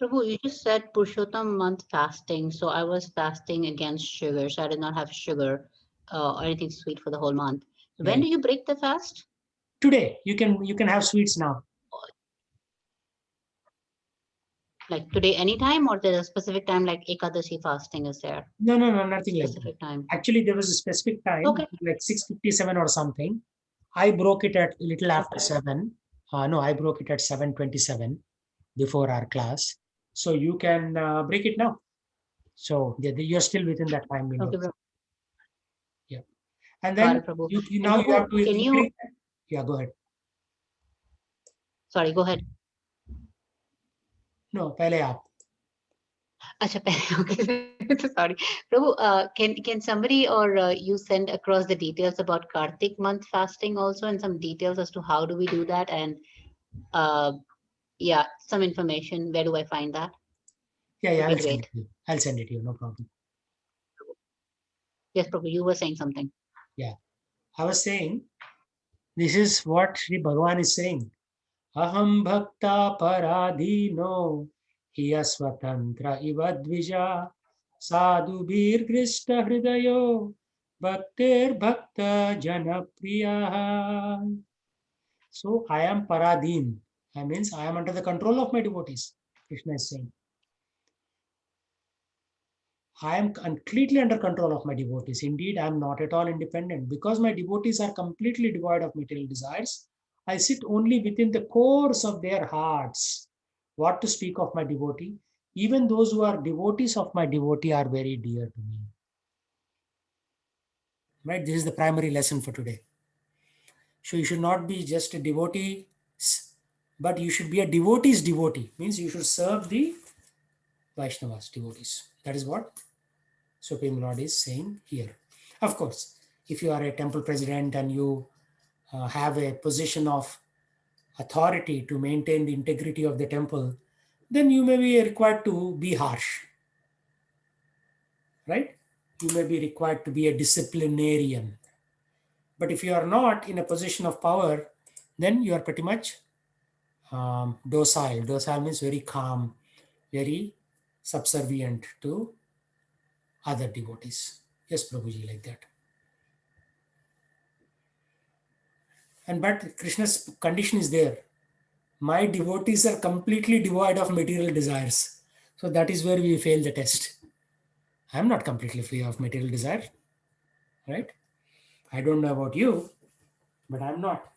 Prabhu, you just said Purushottam month fasting. So I was fasting against sugar. So I did not have sugar or anything sweet for the whole month. When Right. do you break the fast? Today, you can have sweets now. Like today, anytime, or there's a specific time like Ekadashi fasting is there? No, nothing like that. Specific time. Actually, there was a specific time, Okay. like 6:57 or something. I broke it at little after 7. No, I broke it at 7:27 before our class. So you can break it now. So you're still within that time window. Okay, Prabhu. Yeah. And Got then it, Prabhu. you And now you Prabhu, have to can you? increase. Yeah, go ahead. Sorry, go ahead. No, pehle aap. Acha, okay. Sorry. Prabhu, can somebody or you send across the details about Kartik month fasting also, and some details as to how do we do that, and yeah, some information. Where do I find that? Yeah, Would I'll be send great. it to you. I'll send it to you, no problem. Yes, Prabhu, you were saying something. Yeah. I was saying, this is what Sri Bhagavan is saying. Aham bhakta paradhino hiya swatantra iva dvija sadhu bir grista hridayo bhakter bhakta janapriya. So I am paradhin. That means I am under the control of my devotees. Krishna is saying. I am completely under control of my devotees. Indeed, I am not at all independent. Because my devotees are completely devoid of material desires, I sit only within the cores of their hearts. What to speak of my devotee? Even those who are devotees of my devotee are very dear to me. Right? This is the primary lesson for today. So you should not be just a devotee, but you should be a devotee's devotee. Means you should serve the Vaishnavas, devotees. That is what Supreme Lord is saying here. Of course, if you are a temple president and you have a position of authority to maintain the integrity of the temple, then you may be required to be harsh, right? You may be required to be a disciplinarian. But if you are not in a position of power, then you are pretty much docile. Docile means very calm, very subservient to other devotees. Yes, Prabhuji, like that. And but Krishna's condition is there. My devotees are completely devoid of material desires. So that is where we fail the test. I'm not completely free of material desire, right? I don't know about you, but I'm not.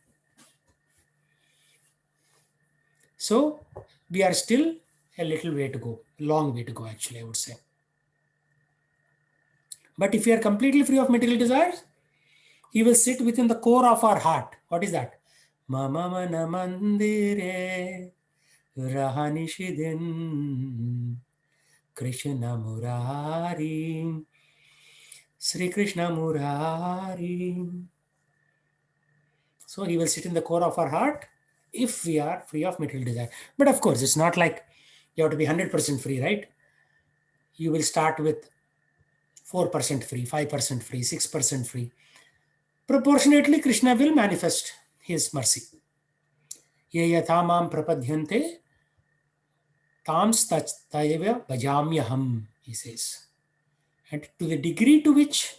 So we are still a little way to go, long way to go, actually, I would say. But if we are completely free of material desires, he will sit within the core of our heart. What is that? Mama mana mandire rahanishidin Krishna Murari. Sri Krishna Murari. So he will sit in the core of our heart if we are free of material desire. But of course, it's not like you have to be 100% free, right? You will start with 4% free, 5% free, 6% free. Proportionately, Krishna will manifest his mercy. Ye yatha mam prapadyante tam tayeva bhajamyaham, he says. And to the degree to which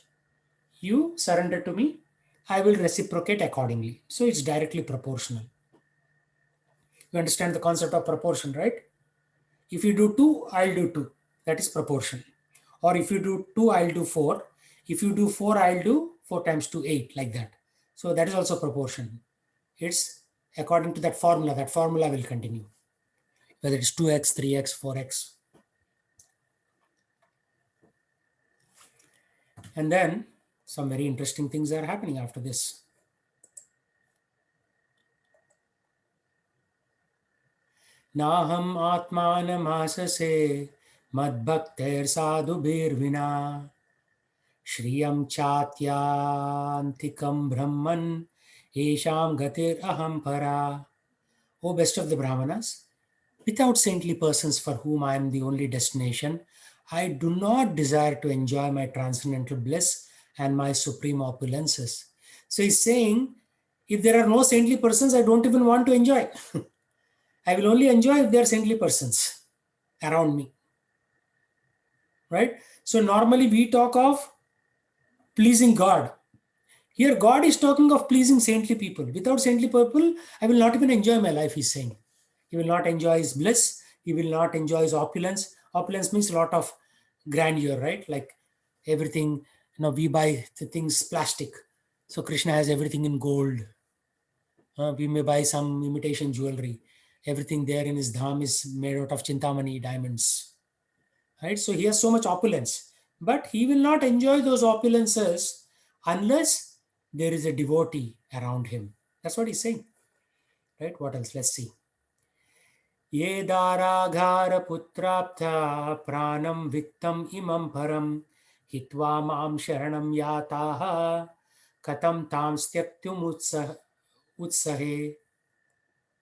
you surrender to me, I will reciprocate accordingly. So it's directly proportional. You understand the concept of proportion, right? If you do 2, I'll do 2. That is proportion. Or if you do 2, I'll do 4. If you do 4, I'll do 4 times 2, 8, like that. So that is also proportion. It's according to that formula. That formula will continue. Whether it's 2x, 3x, 4x. And then some very interesting things are happening after this. नाहम आत्मानमाससे मद्भक्तैर्साधुभिर्विना श्रियं चात्यांतिकं ब्रह्मन् येषां गतिरहं para. O best of the Brahmanas, Without saintly persons for whom I am the only destination, I do not desire to enjoy my transcendental bliss and my supreme opulences. So he's saying, if there are no saintly persons, I don't even want to enjoy. I will only enjoy if there are saintly persons around me. Right? So normally we talk of pleasing God. Here, God is talking of pleasing saintly people. Without saintly people, I will not even enjoy my life, he's saying. He will not enjoy his bliss. He will not enjoy his opulence. Opulence means a lot of grandeur, right? Like everything, we buy the things plastic. So Krishna has everything in gold. We may buy some imitation jewelry. Everything there in his dham is made out of chintamani, diamonds. Right? So he has so much opulence. But he will not enjoy those opulences unless there is a devotee around him. That's what he's saying. Right? What else? Let's see. Ye daraghara putraptha pranam viktam imam param hitva mam sharanam yataha katam tam styaktum utsahe.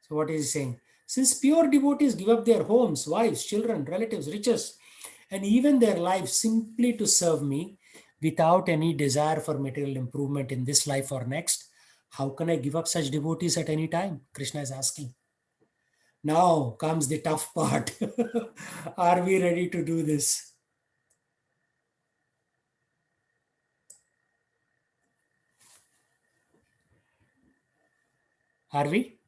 So what is he saying? Since pure devotees give up their homes, wives, children, relatives, riches, and even their lives simply to serve me without any desire for material improvement in this life or next, how can I give up such devotees at any time? Krishna is asking. Now comes the tough part. Are we ready to do this? Are we?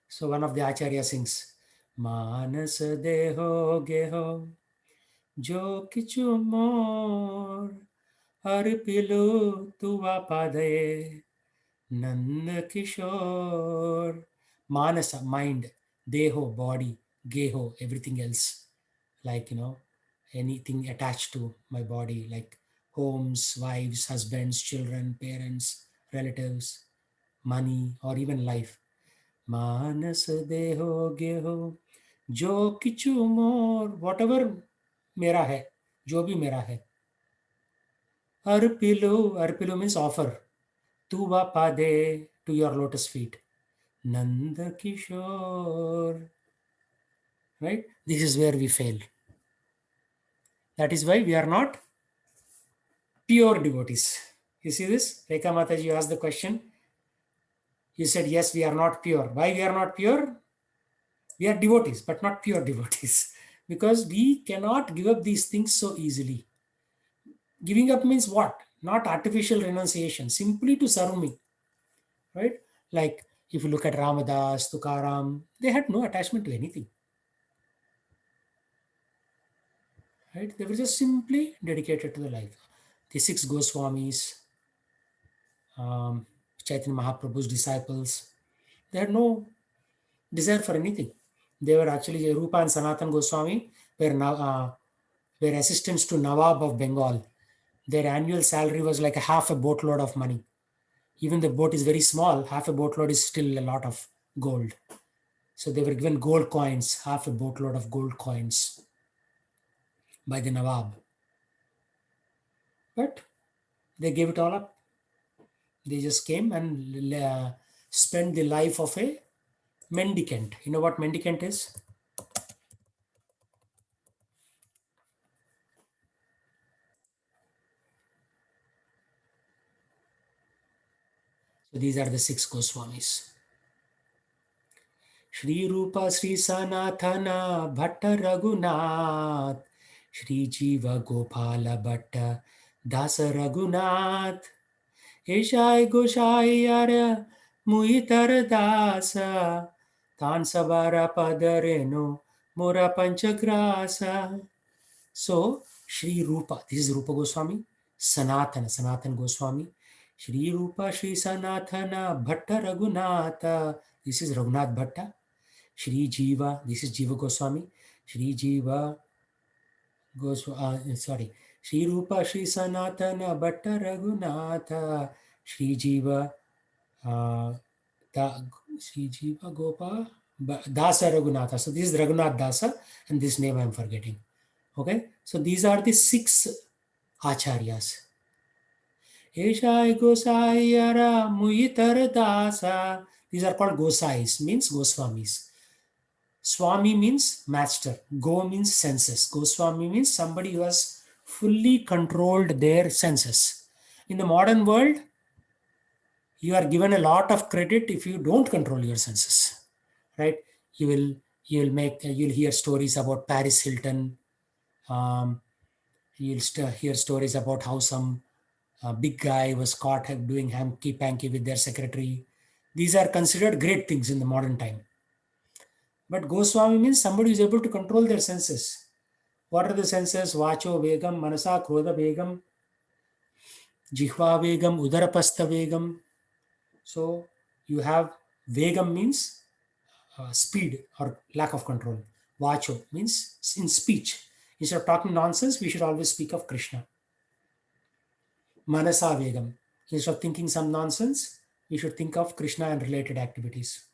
So one of the Acharya sings, Manas deho geho jo kichu mor arpilu tuva pade Nanda Kishore. Manasa, mind, Deho, body, Geho, everything else. Like, anything attached to my body, like homes, wives, husbands, children, parents, relatives, money, or even life. Manasa Deho Geho. Jo kichu more, whatever mera hai, jo bhi mera hai. Arpilu means offer. Tuva pade, to your lotus feet. Nanda Kishore. Right? This is where we fail. That is why we are not pure devotees. You see this? Rekha Mataji, you asked the question. You said, yes, we are not pure. Why we are not pure? We are devotees, but not pure devotees. Because we cannot give up these things so easily. Giving up means what? Not artificial renunciation, simply to serve me. Right? Like if you look at Ramadas, Tukaram, they had no attachment to anything. Right? They were just simply dedicated to the life. The six Goswamis, Chaitanya Mahaprabhu's disciples, they had no desire for anything. They were actually Rupa and Sanatan Goswami were assistants to Nawab of Bengal. Their annual salary was like a half a boatload of money. Even the boat is very small, half a boatload is still a lot of gold. So they were given gold coins, half a boatload of gold coins by the Nawab. But they gave it all up. They just came and spent the life of a mendicant. You know what mendicant is? So these are the six Goswamis. Shri Rupa Sri Sanatana Bhatta Raghunath Shri Jiva Gopala Bhatta Dasa Raghunath Eshai Goshai Ara Muitar Dasa Tansavara Padareno Mora Panchagrasa. So, Sri Rupa, this is Rupa Goswami, Sanatan Goswami, Sri Rupa, Sri Sanatana, Bhatta Raghunatha, this is Raghunath Bhatta, Sri Jiva, this is Jiva Goswami, Sri Jiva Goswami, Sri Rupa, Sri Sanatana, Bhatta Raghunatha, Sri Jiva, Sri Jiva Gopa, Dasa Raghunatha. So this is Raghunath Dasa, and this name I am forgetting. Okay, so these are the six acharyas. Eshai Gosayara Muyitar Dasa. These are called Gosais, means Goswamis. Swami means master. Go means senses. Goswami means somebody who has fully controlled their senses. In the modern world, you are given a lot of credit if you don't control your senses, right? You will you'll hear stories about Paris Hilton. Um, you'll hear stories about how some big guy was caught doing hanky panky with their secretary. These are considered great things in the modern time. But Goswami means somebody who is able to control their senses. What are the senses? Vacho Vegam, Manasa Krodha Vegam, Jihva Vegam, Udarapastha Vegam. So you have Vegam means speed or lack of control. Vacho means in speech. Instead of talking nonsense, we should always speak of Krishna. Manasa Vegam. Instead of thinking some nonsense, we should think of Krishna and related activities.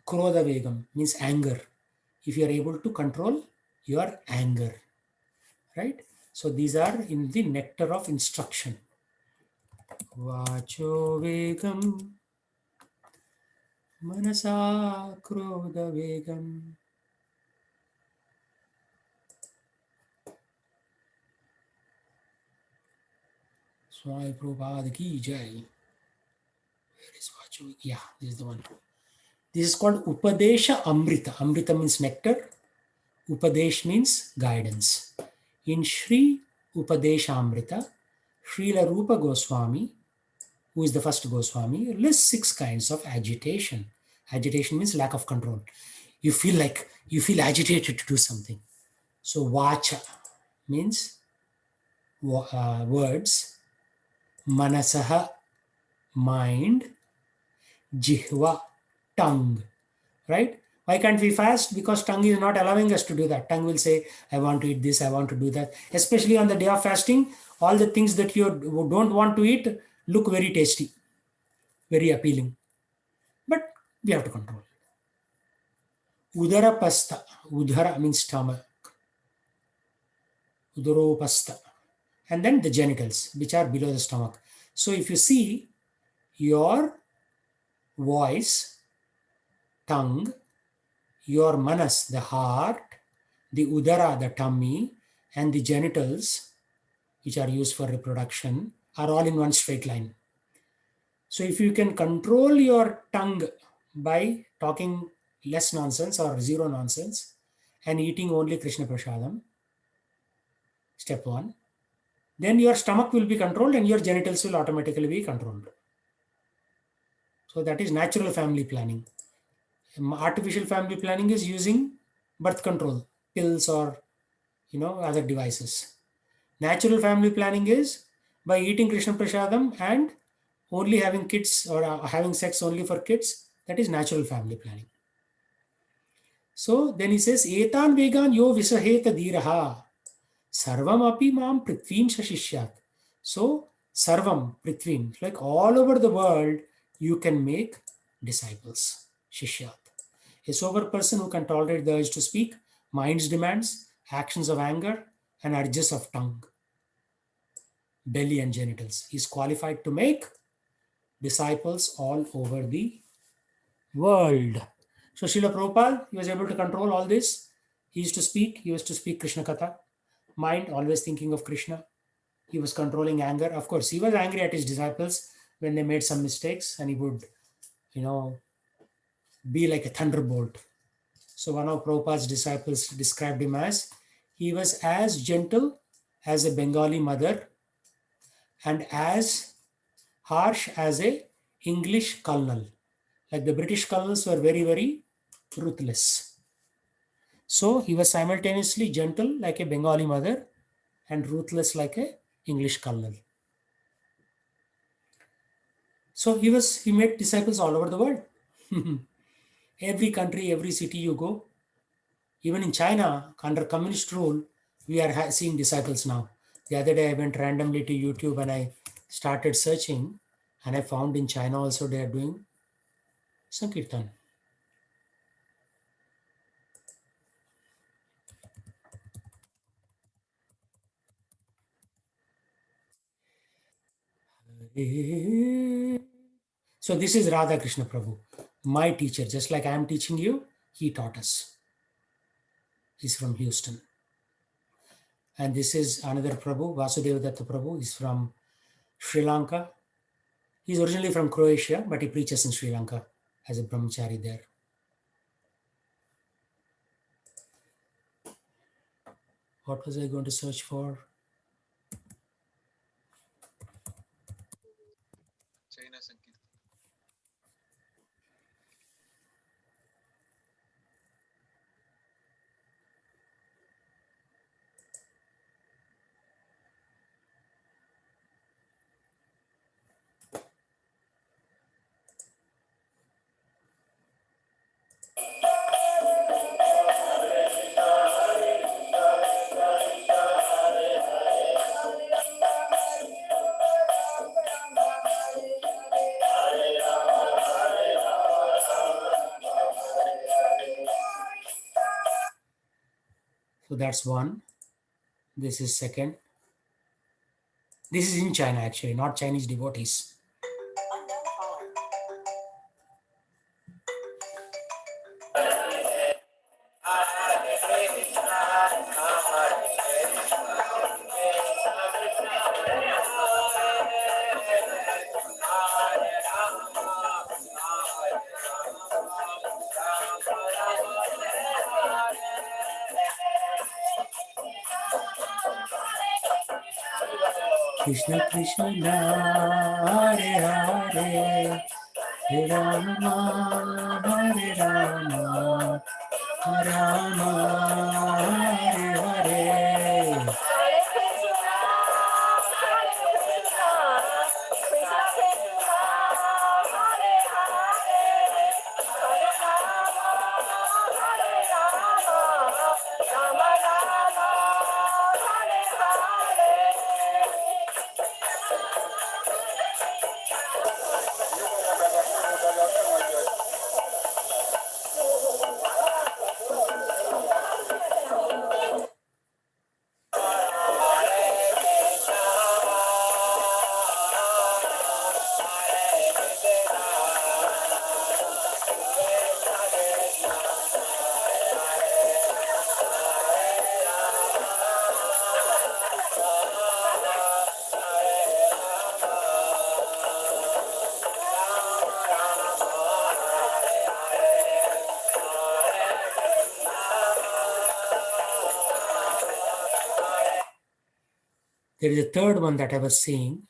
Krodha Vegam means anger. If you are able to control your anger, right? So these are in the nectar of instruction. Vacho Vegam, Manasa Krodha Vegam. Swami Prabhupada ki jai. Where is Vacho? Yeah, this is the one. This is called Upadesha Amrita. Amrita means nectar. Upadesh means guidance. In Sri Upadesha Amrita, Srila Rupa Goswami, who is the first Goswami, lists 6 kinds of agitation. Agitation means lack of control. You feel agitated to do something. So Vacha means words, Manasaha, mind, Jihva, tongue, right? Why can't we fast? Because tongue is not allowing us to do that. Tongue will say, I want to eat this, I want to do that. Especially on the day of fasting, all the things that you don't want to eat look very tasty, very appealing. But we have to control. Udara pasta. Udara means stomach. Udaropasta. And then the genitals, which are below the stomach. So if you see your voice, tongue, your manas, the heart, the udara, the tummy, and the genitals, which are used for reproduction, are all in one straight line. So if you can control your tongue by talking less nonsense or zero nonsense and eating only Krishna Prasadam, step 1, then your stomach will be controlled and your genitals will automatically be controlled. So that is natural family planning. Artificial family planning is using birth control pills or other devices. Natural family planning is by eating Krishna Prasadam and only having kids or having sex only for kids. That is natural family planning. So then he says, Etan vegan yo visaheta dhiraha sarvam api mam prithvim shashishyat. So sarvam, prithvim, like all over the world, you can make disciples, shishyat. A sober person who can tolerate the urge to speak, mind's demands, actions of anger, and urges of tongue, belly, and genitals, is qualified to make disciples all over the world. So Srila Prabhupada, he was able to control all this. He used to speak Krishna Katha. Mind always thinking of Krishna. He was controlling anger. Of course, he was angry at his disciples when they made some mistakes, and he would, be like a thunderbolt. So one of Prabhupada's disciples described him as he was as gentle as a Bengali mother and as harsh as a English colonel. Like the British colonels were very, very ruthless. So he was simultaneously gentle like a Bengali mother and ruthless like a English colonel. So he made disciples all over the world. Every country, every city you go, even in China, under communist rule, we are seeing disciples now. The other day, I went randomly to YouTube and I started searching, and I found in China also they are doing Sankirtan. So this is Radha Krishna Prabhu, my teacher. Just like I am teaching you, he taught us. He's from Houston. And this is another Prabhu, Vasudeva Datta Prabhu. He's from Sri Lanka. He's originally from Croatia, but he preaches in Sri Lanka as a brahmachari there. What was I going to search for? China Sankirtan. So that's one. This is second. This is in China, actually, not Chinese devotees. Krishna Krishna Hare Hare Hare Rama Hare Rama Rama Hare Hare. There is a third one that I was seeing.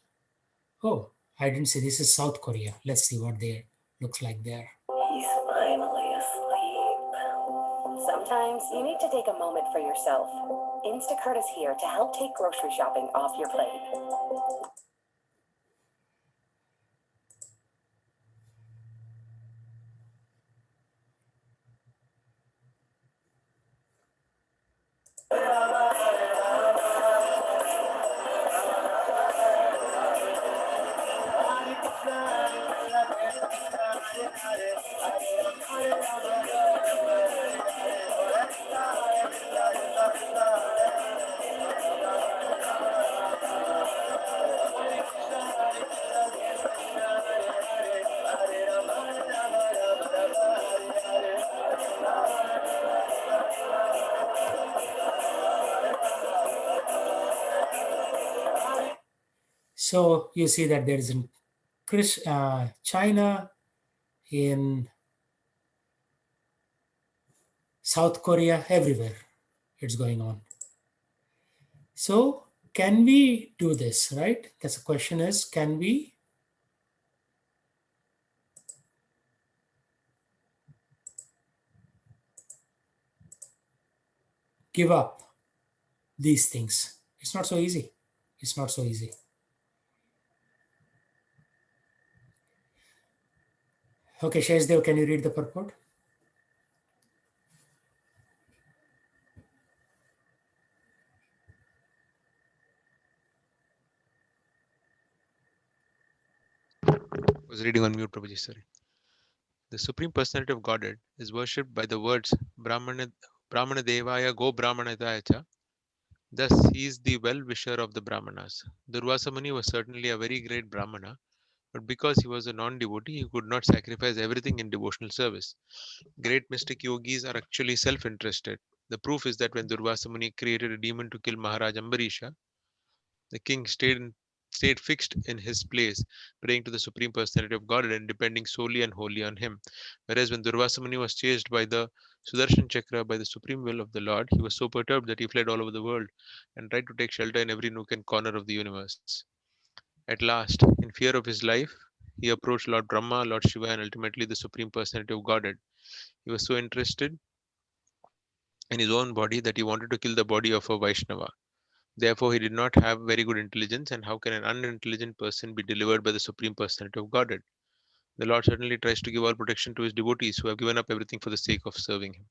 Oh, I didn't see. This is South Korea. Let's see what they looks like there. He's finally asleep. Sometimes you need to take a moment for yourself. Instacart is here to help take grocery shopping off your plate. So you see that there is in China, in South Korea, everywhere it's going on. So can we do this, right? That's the question is, can we give up these things? It's not so easy. It's not so easy. Okay, Sheshdev, can you read the purport? Was reading on mute, Prabhuji, sorry. The Supreme Personality of Godhead is worshipped by the words Brahmana Devaya Go Brahmanataya Cha, Thus, he is the well-wisher of the Brahmanas. Durvasa Muni was certainly a very great Brahmana, but because he was a non-devotee, he could not sacrifice everything in devotional service. Great mystic yogis are actually self-interested. The proof is that when Durvasa Muni created a demon to kill Maharaj Ambarisha, the king stayed fixed in his place, praying to the Supreme Personality of Godhead and depending solely and wholly on him. Whereas when Durvasa Muni was chased by the Sudarshan Chakra by the supreme will of the Lord, he was so perturbed that he fled all over the world and tried to take shelter in every nook and corner of the universe. At last, in fear of his life, he approached Lord Brahma, Lord Shiva, and ultimately the Supreme Personality of Godhead. He was so interested in his own body that he wanted to kill the body of a Vaishnava. Therefore, he did not have very good intelligence, and how can an unintelligent person be delivered by the Supreme Personality of Godhead? The Lord certainly tries to give all protection to his devotees who have given up everything for the sake of serving him.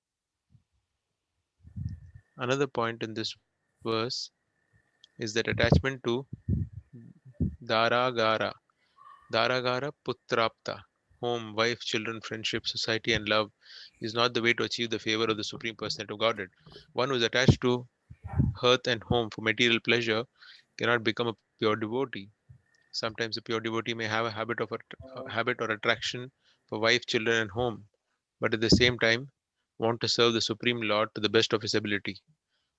Another point in this verse is that attachment to Dharagara, Dharagara Putrapta, home, wife, children, friendship, society, and love is not the way to achieve the favor of the Supreme Personality of Godhead. One who is attached to hearth and home for material pleasure cannot become a pure devotee. Sometimes a pure devotee may have a habit or attraction for wife, children, and home, but at the same time want to serve the Supreme Lord to the best of his ability.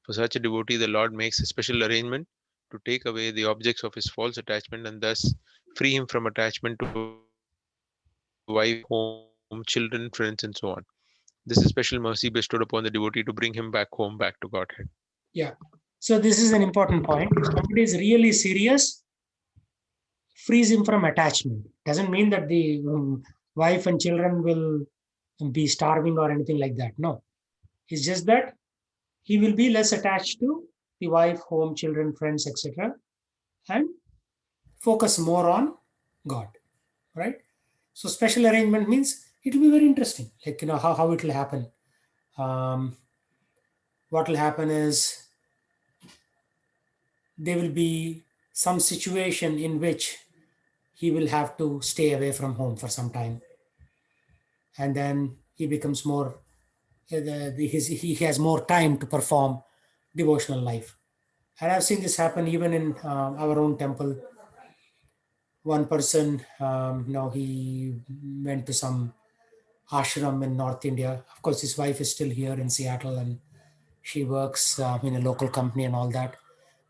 For such a devotee, the Lord makes a special arrangement to take away the objects of his false attachment and thus free him from attachment to wife, home, children, friends, and so on. This is special mercy bestowed upon the devotee to bring him back home, back to Godhead. Yeah. So this is an important point. If somebody is really serious, frees him from attachment. Doesn't mean that the wife and children will be starving or anything like that. No. It's just that he will be less attached to the wife, home, children, friends, etc., and focus more on God. Right? So special arrangement means it will be very interesting. Like how it will happen. What will happen is there will be some situation in which he will have to stay away from home for some time, and then he becomes more he has more time to perform devotional life. And I've seen this happen even in our own temple. One person, he went to some ashram in North India. Of course, his wife is still here in Seattle, and she works in a local company and all that.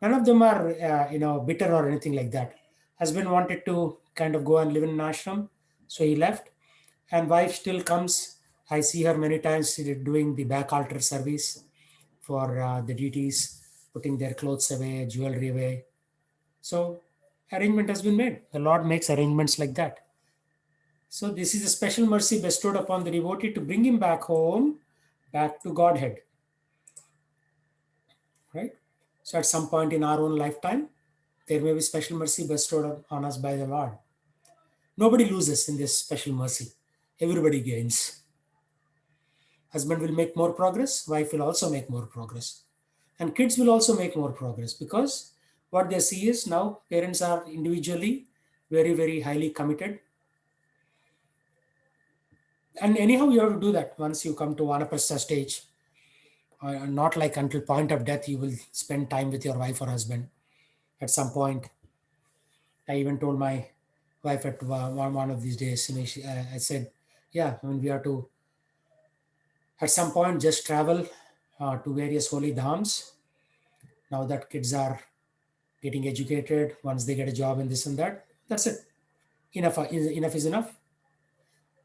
None of them are, bitter or anything like that. Husband wanted to kind of go and live in an ashram, so he left. And wife still comes. I see her many times doing the back altar service for the deities, putting their clothes away, jewelry away. So arrangement has been made. The Lord makes arrangements like that. So this is a special mercy bestowed upon the devotee to bring him back home, back to Godhead. Right? So at some point in our own lifetime, there may be special mercy bestowed on us by the Lord. Nobody loses in this special mercy. Everybody gains. Husband will make more progress, wife will also make more progress. And kids will also make more progress because what they see is now parents are individually very, very highly committed. And anyhow, you have to do that once you come to Vanaprastha stage. Not like until point of death, you will spend time with your wife or husband. At some point, I even told my wife at one of these days, I said, yeah, I mean, we have to, at some point, just travel to various holy dhams. Now that kids are getting educated, once they get a job and this and that, that's it. Enough is enough.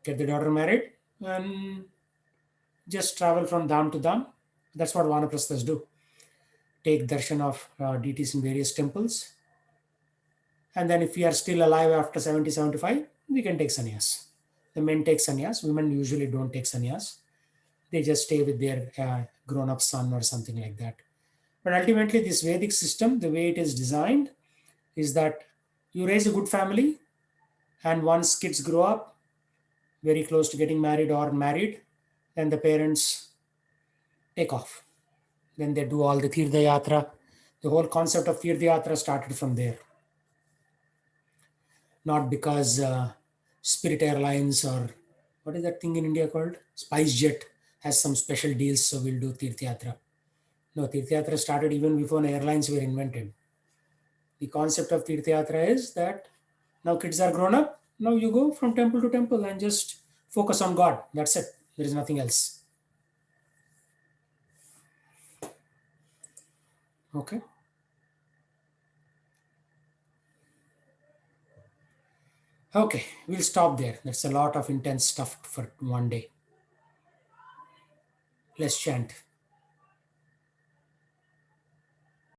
Get the daughter married and just travel from dham to dham. That's what Vanaprasthas do. Take darshan of deities in various temples. And then if we are still alive after 70, 75, we can take sannyas. The men take sannyas. Women usually don't take sannyas. They just stay with their grown-up son or something like that. But ultimately, this Vedic system, the way it is designed, is that you raise a good family, and once kids grow up, very close to getting married or married, then the parents take off. Then they do all the Tirtha Yatra. The whole concept of Tirtha Yatra started from there. Not because Spirit Airlines or what is that thing in India called? SpiceJet has some special deals, so we'll do Tirtha Yatra. No, Tirthayatra started even before airlines were invented. The concept of Tirthayatra is that now kids are grown up, now you go from temple to temple and just focus on God. That's it. There is nothing else. Okay. Okay, we'll stop there. That's a lot of intense stuff for one day. Let's chant.